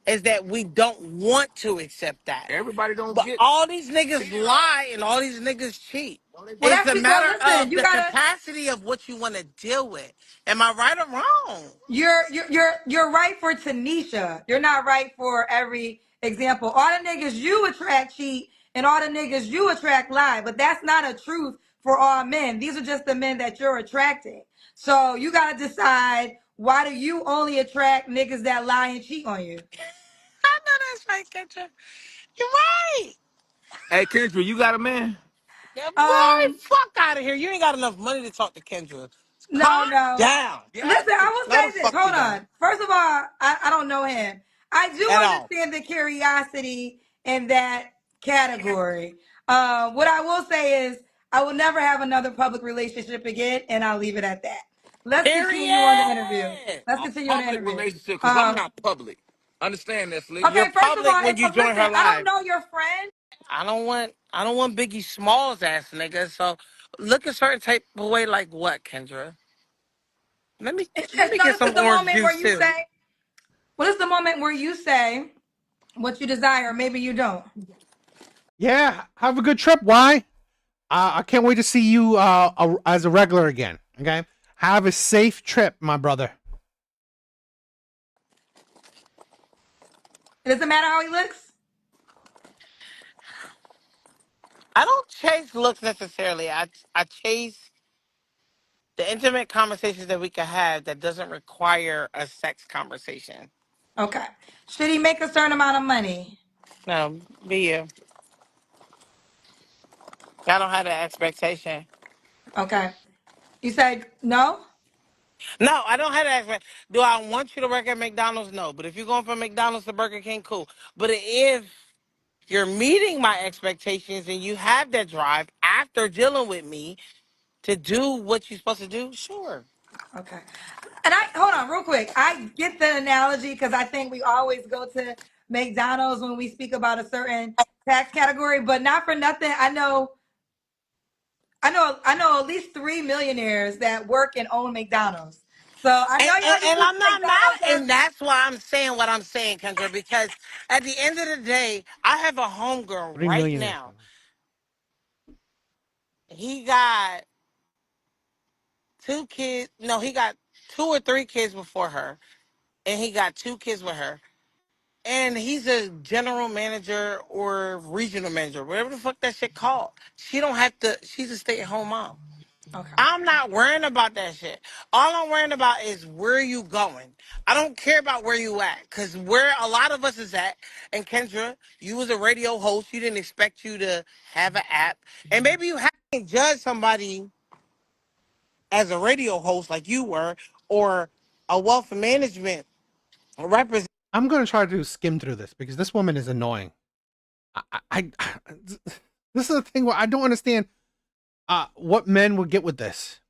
is that we don't want to accept that. Everybody don't but get. All these niggas lie and all these niggas cheat. Well, It's that's a well. matter Listen, of you the gotta. capacity of what you want to deal with. Am I right or wrong? You're right for Tanisha. You're not right for every example. All the niggas you attract cheat, and all the niggas you attract lie. But that's not a truth for all men. These are just the men that you're attracting. So you gotta decide, why do you only attract niggas that lie and cheat on you? I know that's right, Kendra. You're right. Hey, Kendra, you got a man? Yeah, boy, fuck out of here. You ain't got enough money to talk to Kendra. Calm No. down. Listen, I will No, the say this. fuck you Hold don't. on. First of all, I don't know him. I do At all. understand the curiosity in that category. What I will say is, I will never have another public relationship again, and I'll leave it at that. Let's continue on the interview. Period. Let's A continue on the public interview. relationship, because I'm Um, not public. Understand that, Slick. You're okay, first of public all, when you join listen, her I don't live. know your friend. I don't want Biggie Smalls ass nigga. So look a certain type of way like what, Kendra? Let me let me So get this is some the orange moment where juice you too. say, well, this is the moment where you say what you desire. Maybe you don't. Yeah. Have a good trip. Why? I can't wait to see you as a regular again. Okay. Have a safe trip, my brother. It doesn't matter how he looks. I don't chase looks necessarily. I chase the intimate conversations that we can have that doesn't require a sex conversation. Okay. Should he make a certain amount of money? No, be you. I don't have that expectation. Okay. You said no? No, I don't have that expectation. Do I want you to work at McDonald's? No. But if you're going from McDonald's to Burger King, cool. But if you're meeting my expectations and you have that drive after dealing with me to do what you're supposed to do, sure. Okay. And I hold on real quick. I get the analogy because I think we always go to McDonald's when we speak about a certain tax category, but not for nothing. I know at least 3 millionaires that work and own McDonald's. So I And, know you and, like to and use I'm not McDonald's mad, as and that's why I'm saying what I'm saying, Kendra, because at the end of the day, I have a homegirl Three right millionaires. now. He got 2 kids. No, he got 2 or 3 kids before her, and he got 2 kids with her. And he's a general manager or regional manager, whatever the fuck that shit called. She don't have to. She's a stay-at-home mom. okay. I'm not worrying about that shit. All I'm worrying about is where you going. I don't care about where you at, because where a lot of us is at, and Kendra, you was a radio host, you didn't expect you to have an app. And maybe you haven't judged somebody as a radio host like you were, or a wealth management representative. I'm gonna try to skim through this because this woman is annoying. I this is the thing where I don't understand what men would get with this.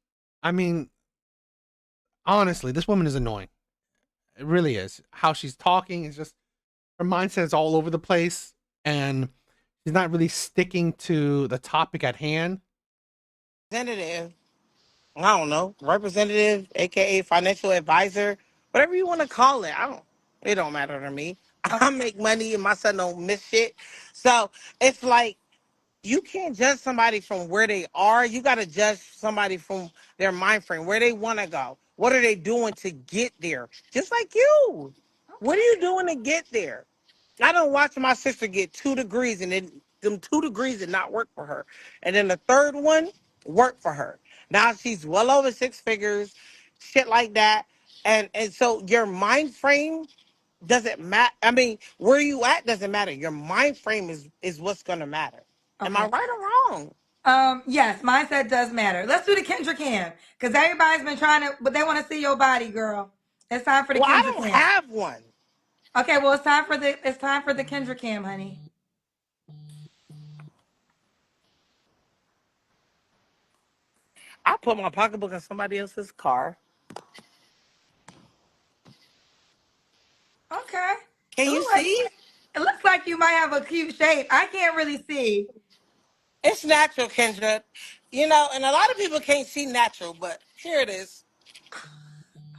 I mean, honestly, this woman is annoying. It really is. How she's talking is just her mindset is all over the place, and she's not really sticking to the topic at hand. I don't know, representative, aka financial advisor, whatever you want to call it. It don't matter to me. I make money and my son don't miss shit. So it's like you can't judge somebody from where they are. You got to judge somebody from their mind frame, where they want to go. What are they doing to get there? Just like you. What are you doing to get there? I don't watch my sister get 2 degrees and then them 2 degrees did not work for her. And then the third one worked for her. Now she's well over 6 figures, shit like that. And so your mind frame doesn't matter. I mean, where you at doesn't matter. Your mind frame is what's gonna matter. Am I Okay. right or wrong? Yes, mindset does matter. Let's do the Kendra Cam because everybody's been trying to, but they want to see your body, girl. It's time for the Well, I Kendra don't Cam. have one. Okay, well it's time for the Kendra Cam, honey. I put my pocketbook in somebody else's car. Okay. Can It you looks like see? it looks like you might have a cute shape. I can't really see. It's natural, Kendra. You know, and a lot of people can't see natural, but here it is.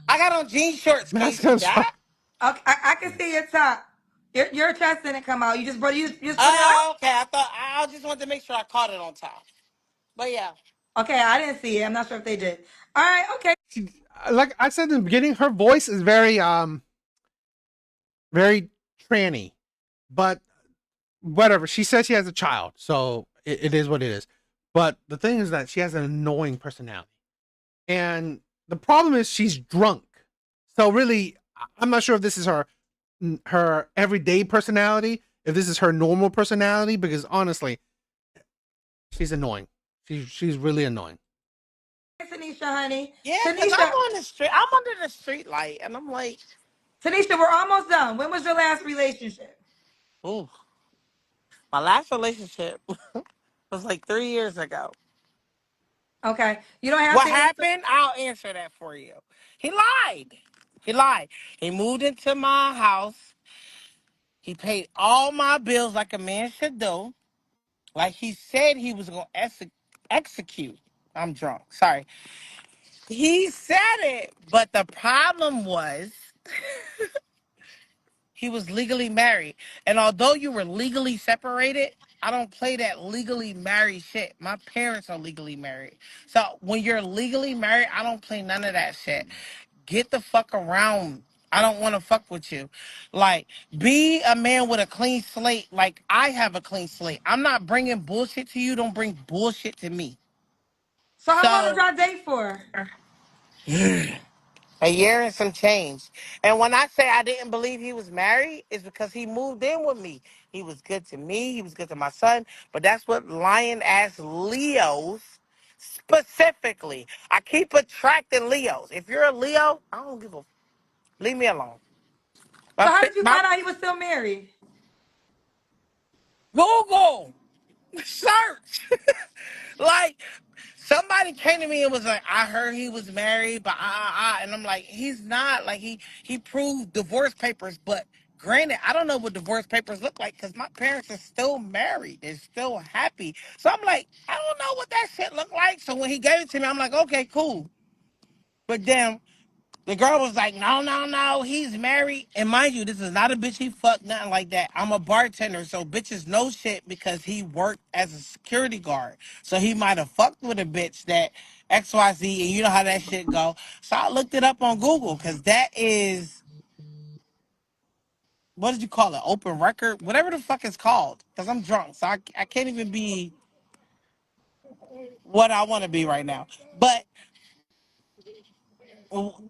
I got on jean shorts. Can you That's see just that? Okay, I can see your top. Your chest didn't come out. You just put it Oh, up. okay. I just wanted to make sure I caught it on top. But yeah. Okay, I didn't see it. I'm not sure if they did. All right. Okay. like I said in the beginning, her voice is very tranny, but whatever. She says she has a child, so it is what it is. But the thing is that she has an annoying personality, and the problem is she's drunk. So really, I'm not sure if this is her everyday personality, if this is her normal personality, because honestly, she's annoying. She's really annoying. Tanisha, honey. Yeah, because I'm Tanisha, on the street. I'm under the street light, and I'm like, Tanisha, we're almost done. When was your last relationship? ooh. My last relationship was like 3 years ago. Okay. You don't have What to answer. happened? I'll answer that for you. He lied. He lied. He moved into my house. He paid all my bills like a man should do. Like he said he was going to execute. I'm drunk. Sorry. He said it, but the problem was he was legally married. And although you were legally separated, I don't play that legally married shit. My parents are legally married. So when you're legally married, I don't play none of that shit. Get the fuck around. I don't want to fuck with you. Like, be a man with a clean slate. Like, I have a clean slate. I'm not bringing bullshit to you. Don't bring bullshit to me. So how long did So y'all date for? a year and some change. And when I say I didn't believe he was married, it's because he moved in with me. He was good to me. He was good to my son. But that's what lion ass Leos specifically. I keep attracting Leos. If you're a Leo, I don't give a. Leave me alone. So My, how did you my find out he was still married? Google search. Like somebody came to me and was like, I heard he was married, but and I'm like, he's not. Like he proved divorce papers, but granted, I don't know what divorce papers look like because my parents are still married. They're still happy. So I'm like, I don't know what that shit look like. So when he gave it to me, I'm like, okay, cool. But then the girl was like, no, no, no, he's married. And mind you, this is not a bitch he fucked, nothing like that. I'm a bartender, so bitches know shit because he worked as a security guard. So he might have fucked with a bitch that XYZ, and you know how that shit go. So I looked it up on Google because that is, what did you call it? Open record? Whatever the fuck it's called. Because I'm drunk, so I can't even be what I want to be right now. But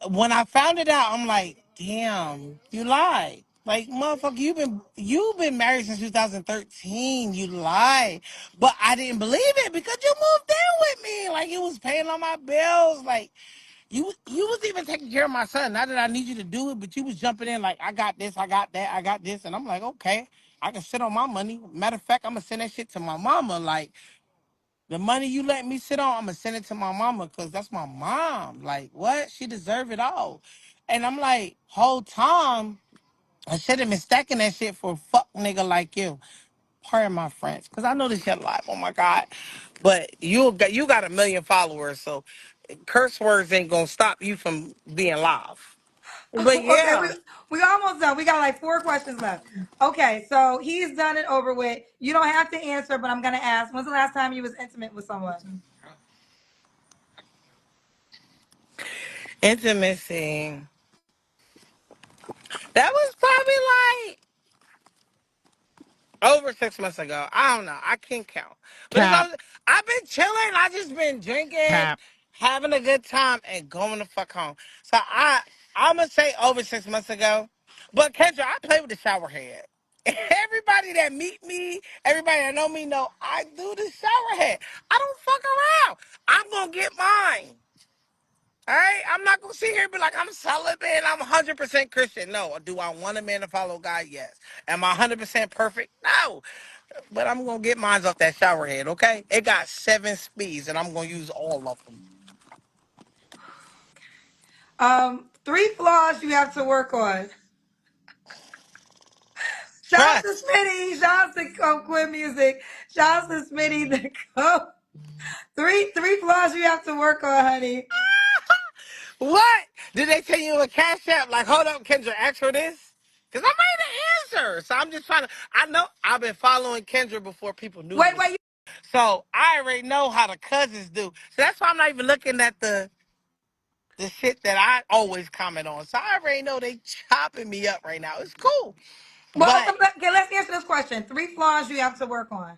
when I found it out, I'm like, damn, you lied. Like, motherfucker, you've been married since 2013. You lied. But I didn't believe it because you moved in with me. Like you was paying all my bills. Like you was even taking care of my son. Not that I need you to do it, but you was jumping in like, I got this, I got that, I got this. And I'm like, okay, I can sit on my money. Matter of fact, I'm gonna send that shit to my mama. Like, the money you let me sit on, I'm gonna send it to my mama because that's my mom. Like, what? She deserve it all. And I'm like, whole time, I should have been stacking that shit for a fuck nigga like you. Pardon my French, because I know this shit live. Oh my God. But you got a million followers, so curse words ain't gonna stop you from being live. But Okay, yeah, we almost done. We got like 4 questions left. Okay, so he's done it over with. You don't have to answer, but I'm gonna ask. When's the last time you was intimate with someone? intimacy. That was probably like over 6 months ago. I don't know. I can't count. But Cap, I've been chilling. I just been drinking, cap. having a good time, and going the fuck home. So I'm gonna say over 6 months ago. But Kendra, I play with the shower head. Everybody that meet me, everybody that know me know I do the shower head. I don't fuck around. I'm gonna get mine. All right, I'm not gonna sit here and be like I'm celibate. I'm 100% Christian. No, do I want a man to follow God? Yes. Am I 100% perfect? No. But I'm gonna get mine off that shower head. Okay, it got 7 speeds, and I'm gonna use all of them. 3 flaws you have to work on. Shout out to Trust. Smitty. Shout out to Quit Music. Shout out to Smitty. The Co. Three flaws you have to work on, honey. What? Did they tell you a cash app? Like, hold up, Kendra, ask her this? Because I'm ready to answer. So I'm just trying to. I know I've been following Kendra before people knew Wait, me. wait. So I already know how the cousins do. So that's why I'm not even looking at the shit that I always comment on. So I already know they chopping me up right now. It's cool. Well, But okay, let's answer this question. 3 flaws you have to work on.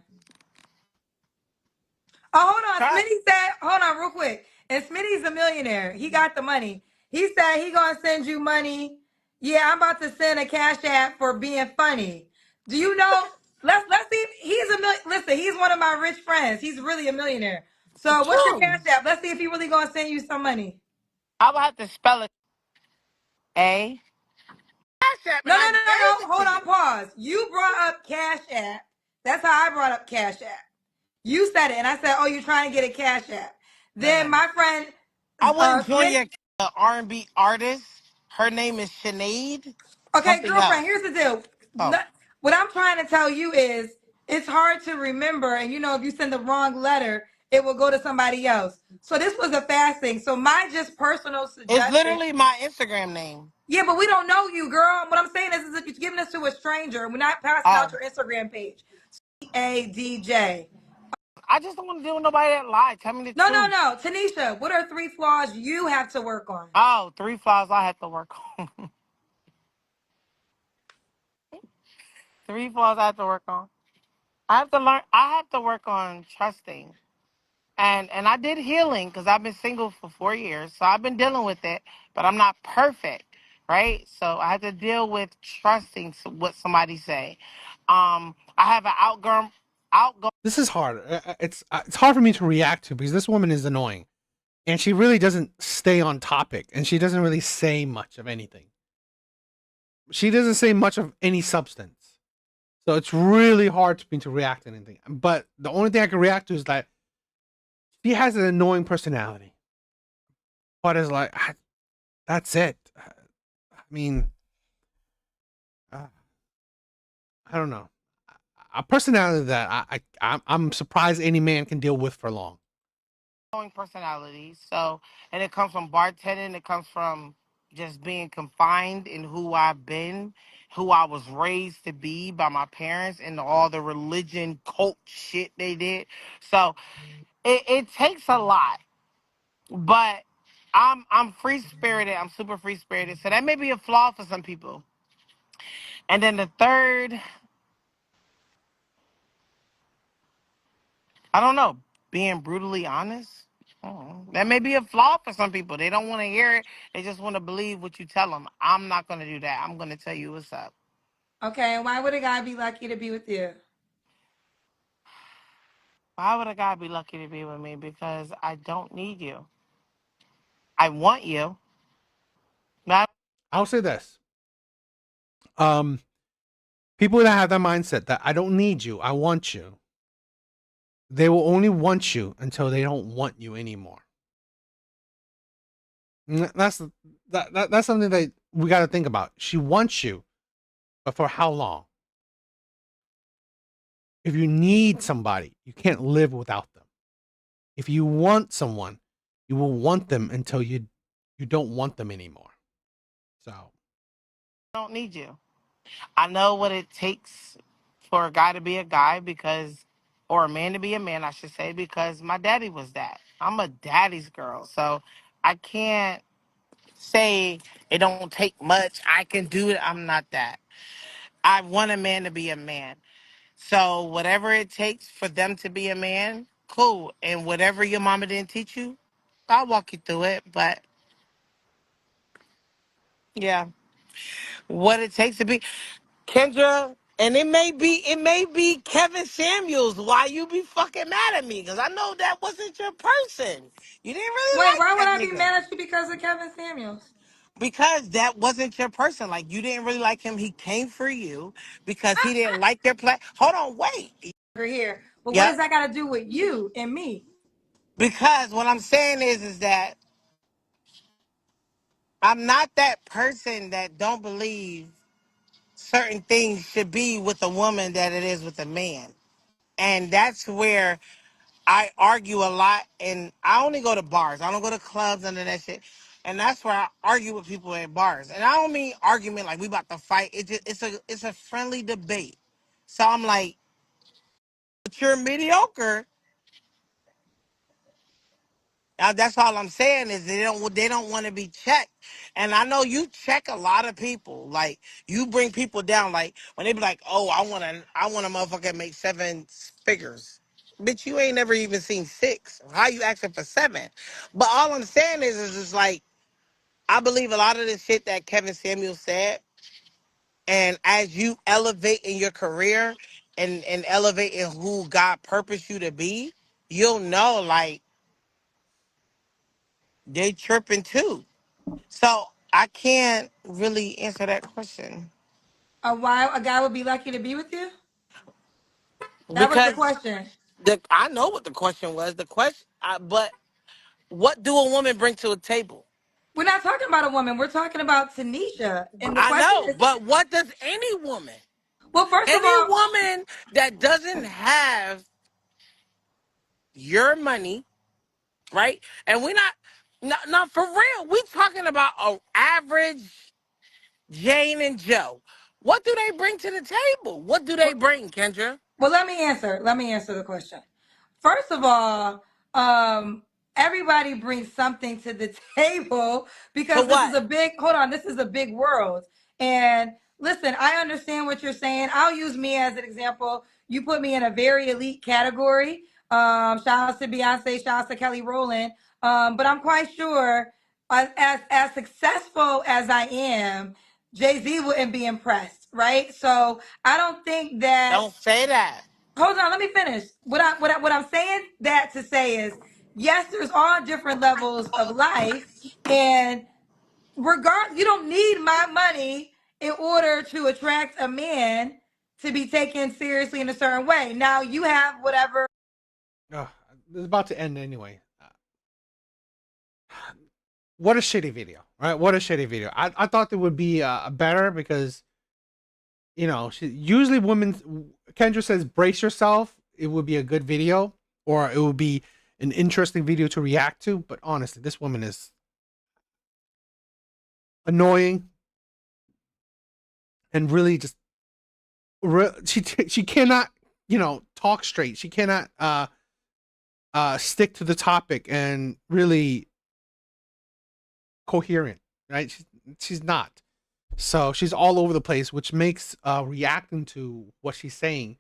Oh, hold on. trust. Smitty said, hold on real quick. And Smitty's a millionaire. He got the money. He said he gonna send you money. Yeah, I'm about to send a cash app for being funny. Do you know? Let's see. He's listen, he's one of my rich friends. He's really a millionaire. So what's your True. cash app? Let's see if he really gonna send you some money. I would have to spell it A. Cash app, No, and I no, no, no, gave no. it to Hold on, you. pause. You brought up Cash App. That's how I brought up Cash App. You said it, and I said, "Oh, you're trying to get a Cash App." Then No. my friend I wouldn't join Smith. your R&B artist. Her name is Sinead. Okay, Something girlfriend. else. Here's the deal. Oh. What I'm trying to tell you is, it's hard to remember, and if you send the wrong letter, it will go to somebody else. So this was a fast thing. So my just personal It's suggestion. literally my Instagram name. Yeah, but we don't know you, girl. What I'm saying is that you're giving this to a stranger. We're not passing out Oh. your Instagram page. ADJ. I just don't want to deal with nobody that lied. Tell me the No, no, truth. no. Tanisha, what are 3 flaws you have to work on? Oh, 3 flaws I have to work on. 3 flaws I have to work on. I have to work on trusting. And I did healing because I've been single for 4 years. So I've been dealing with it, but I'm not perfect, right? So I have to deal with trusting what somebody say. I have an outgoing. This is hard. It's hard for me to react to because this woman is annoying, and she really doesn't stay on topic, and she doesn't really say much of anything. She doesn't say much of any substance, so it's really hard for me to react to anything. But the only thing I can react to is that she has an annoying personality. But it's like that's it. I mean, uh, I don't know. A personality that I'm surprised any man can deal with for long. Personality. So, and it comes from bartending. It comes from just being confined in who I've been, who I was raised to be by my parents, and all the religion cult shit they did. So, it takes a lot, but I'm free spirited. I'm super free spirited. So that may be a flaw for some people. And then the third, I don't know, being brutally honest. That may be a flaw for some people. They don't want to hear it. They just want to believe what you tell them. I'm not going to do that. I'm going to tell you what's up. Okay, and why would a guy be lucky to be with you? Why would a guy be lucky to be with me? Because I don't need you. I want you. Not I'll say this. Um, People that have that mindset that I don't need you, I want you. They will only want you until they don't want you anymore. That's something that we got to think about. She wants you, but for how long? If you need somebody, you can't live without them. If you want someone, you will want them until you don't want them anymore. So I don't need you. I know what it takes for a guy to be a guy because, or a man to be a man, I should say, because my daddy was that. I'm a daddy's girl. So I can't say it don't take much. I can do it. I'm not that. I want a man to be a man. So whatever it takes for them to be a man, cool. And whatever your mama didn't teach you, I'll walk you through it. But yeah, what it takes to be Kendra. And it may be Kevin Samuels why you be fucking mad at me, because I know that wasn't your person. You didn't really Wait, like why would that I be nigga. mad at you because of Kevin Samuels? Because that wasn't your person. Like, you didn't really like him. He came for you because he didn't like your play. Hold on, wait. Here, but what Yep. does that got to do with you and me? Because what I'm saying is that I'm not that person that don't believe certain things should be with a woman that it is with a man. And that's where I argue a lot, and I only go to bars. I don't go to clubs, none of that shit. And that's where I argue with people at bars. And I don't mean argument like we about to fight. It's a friendly debate. So I'm like, but you're mediocre. Now, that's all I'm saying is they don't want to be checked. And I know you check a lot of people. Like, you bring people down. Like, when they be like, oh, I want a motherfucker that make 7 figures. Bitch, you ain't never even seen 6. How you asking for 7? But all I'm saying is it's like, I believe a lot of the shit that Kevin Samuel said. And as you elevate in your career and elevate in who God purposed you to be, you'll know, like, they tripping too. So I can't really answer that question. Why a guy would be lucky to be with you? That was the Because question. I know what the question was. But what do a woman bring to a table? We're not talking about a woman. We're talking about Tanisha. And the I question know, is, but what does any woman? well, first of Any all, woman that doesn't have your money, right? And we're not for real. We talking about a average Jane and Joe. What do they bring to the table? What do they bring, Kendra? well, let me answer. Let me answer the question. First of all, everybody brings something to the table To because this is what? a big, hold on, this is a big world. And listen, I understand what you're saying. I'll use me as an example. You put me in a very elite category. Shout out to Beyonce, shout out to Kelly Rowland. But I'm quite sure as successful as I am, Jay-Z wouldn't be impressed, right? So I don't think that, Don't say that. hold on, let me finish. What I'm saying that to say is, yes, there's all different levels of life, and you don't need my money in order to attract a man to be taken seriously in a certain way. Now you have whatever. Ugh, it's about to end anyway. What a shitty video, right? What a shitty video. I thought there would be better because, you know, usually women, Kendra says, brace yourself. It would be a good video or it would be an interesting video to react to. But honestly, this woman is annoying and really just, she cannot, you know, talk straight. She cannot stick to the topic and really coherent, right? She's not. So she's all over the place, which makes reacting to what she's saying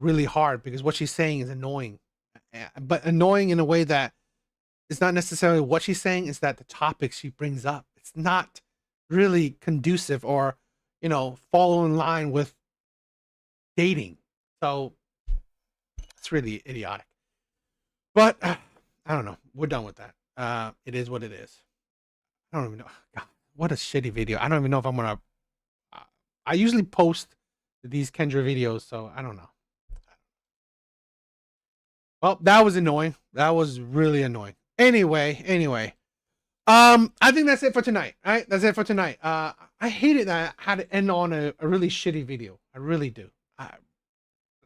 really hard because what she's saying is annoying, but annoying in a way that it's not necessarily what she's saying, is that the topic she brings up, it's not really conducive or, you know, follow in line with dating. So it's really idiotic. But I don't know. We're done with that. It is what it is. I don't even know. God, what a shitty video. I don't even know if I'm gonna. I usually post these Kendra videos, so I don't know. Well, that was annoying. That was really annoying. Anyway. I think that's it for tonight. All right, that's it for tonight. I hated that I had to end on a really shitty video. I really do.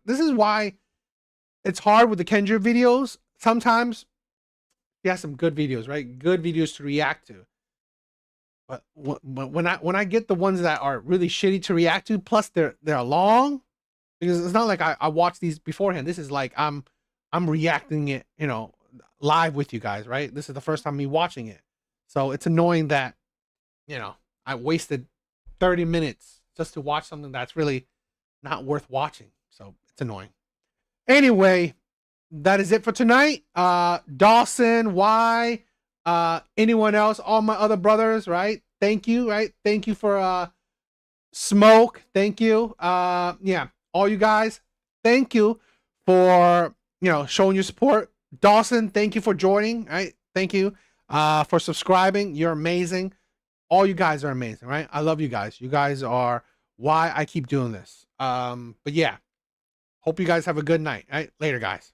This is why it's hard with the Kendra videos. Sometimes she has some good videos, right? Good videos to react to. But when I get the ones that are really shitty to react to, plus they're long, because it's not like I watched these beforehand. This is like I'm reacting it, you know, live with you guys, right? This is the first time me watching it. So it's annoying that, you know, I wasted 30 minutes just to watch something that's really not worth watching. So it's annoying. Anyway, that is it for tonight. Dawson, why? Anyone else, all my other brothers, right? Thank you, right? Thank you for Smoke, thank you. Yeah, all you guys, thank you for showing your support. Dawson, thank you for joining. Right, thank you for subscribing. You're amazing. All you guys are amazing, right? I love you guys. You guys are why I keep doing this. But yeah, hope you guys have a good night. Right, later, guys.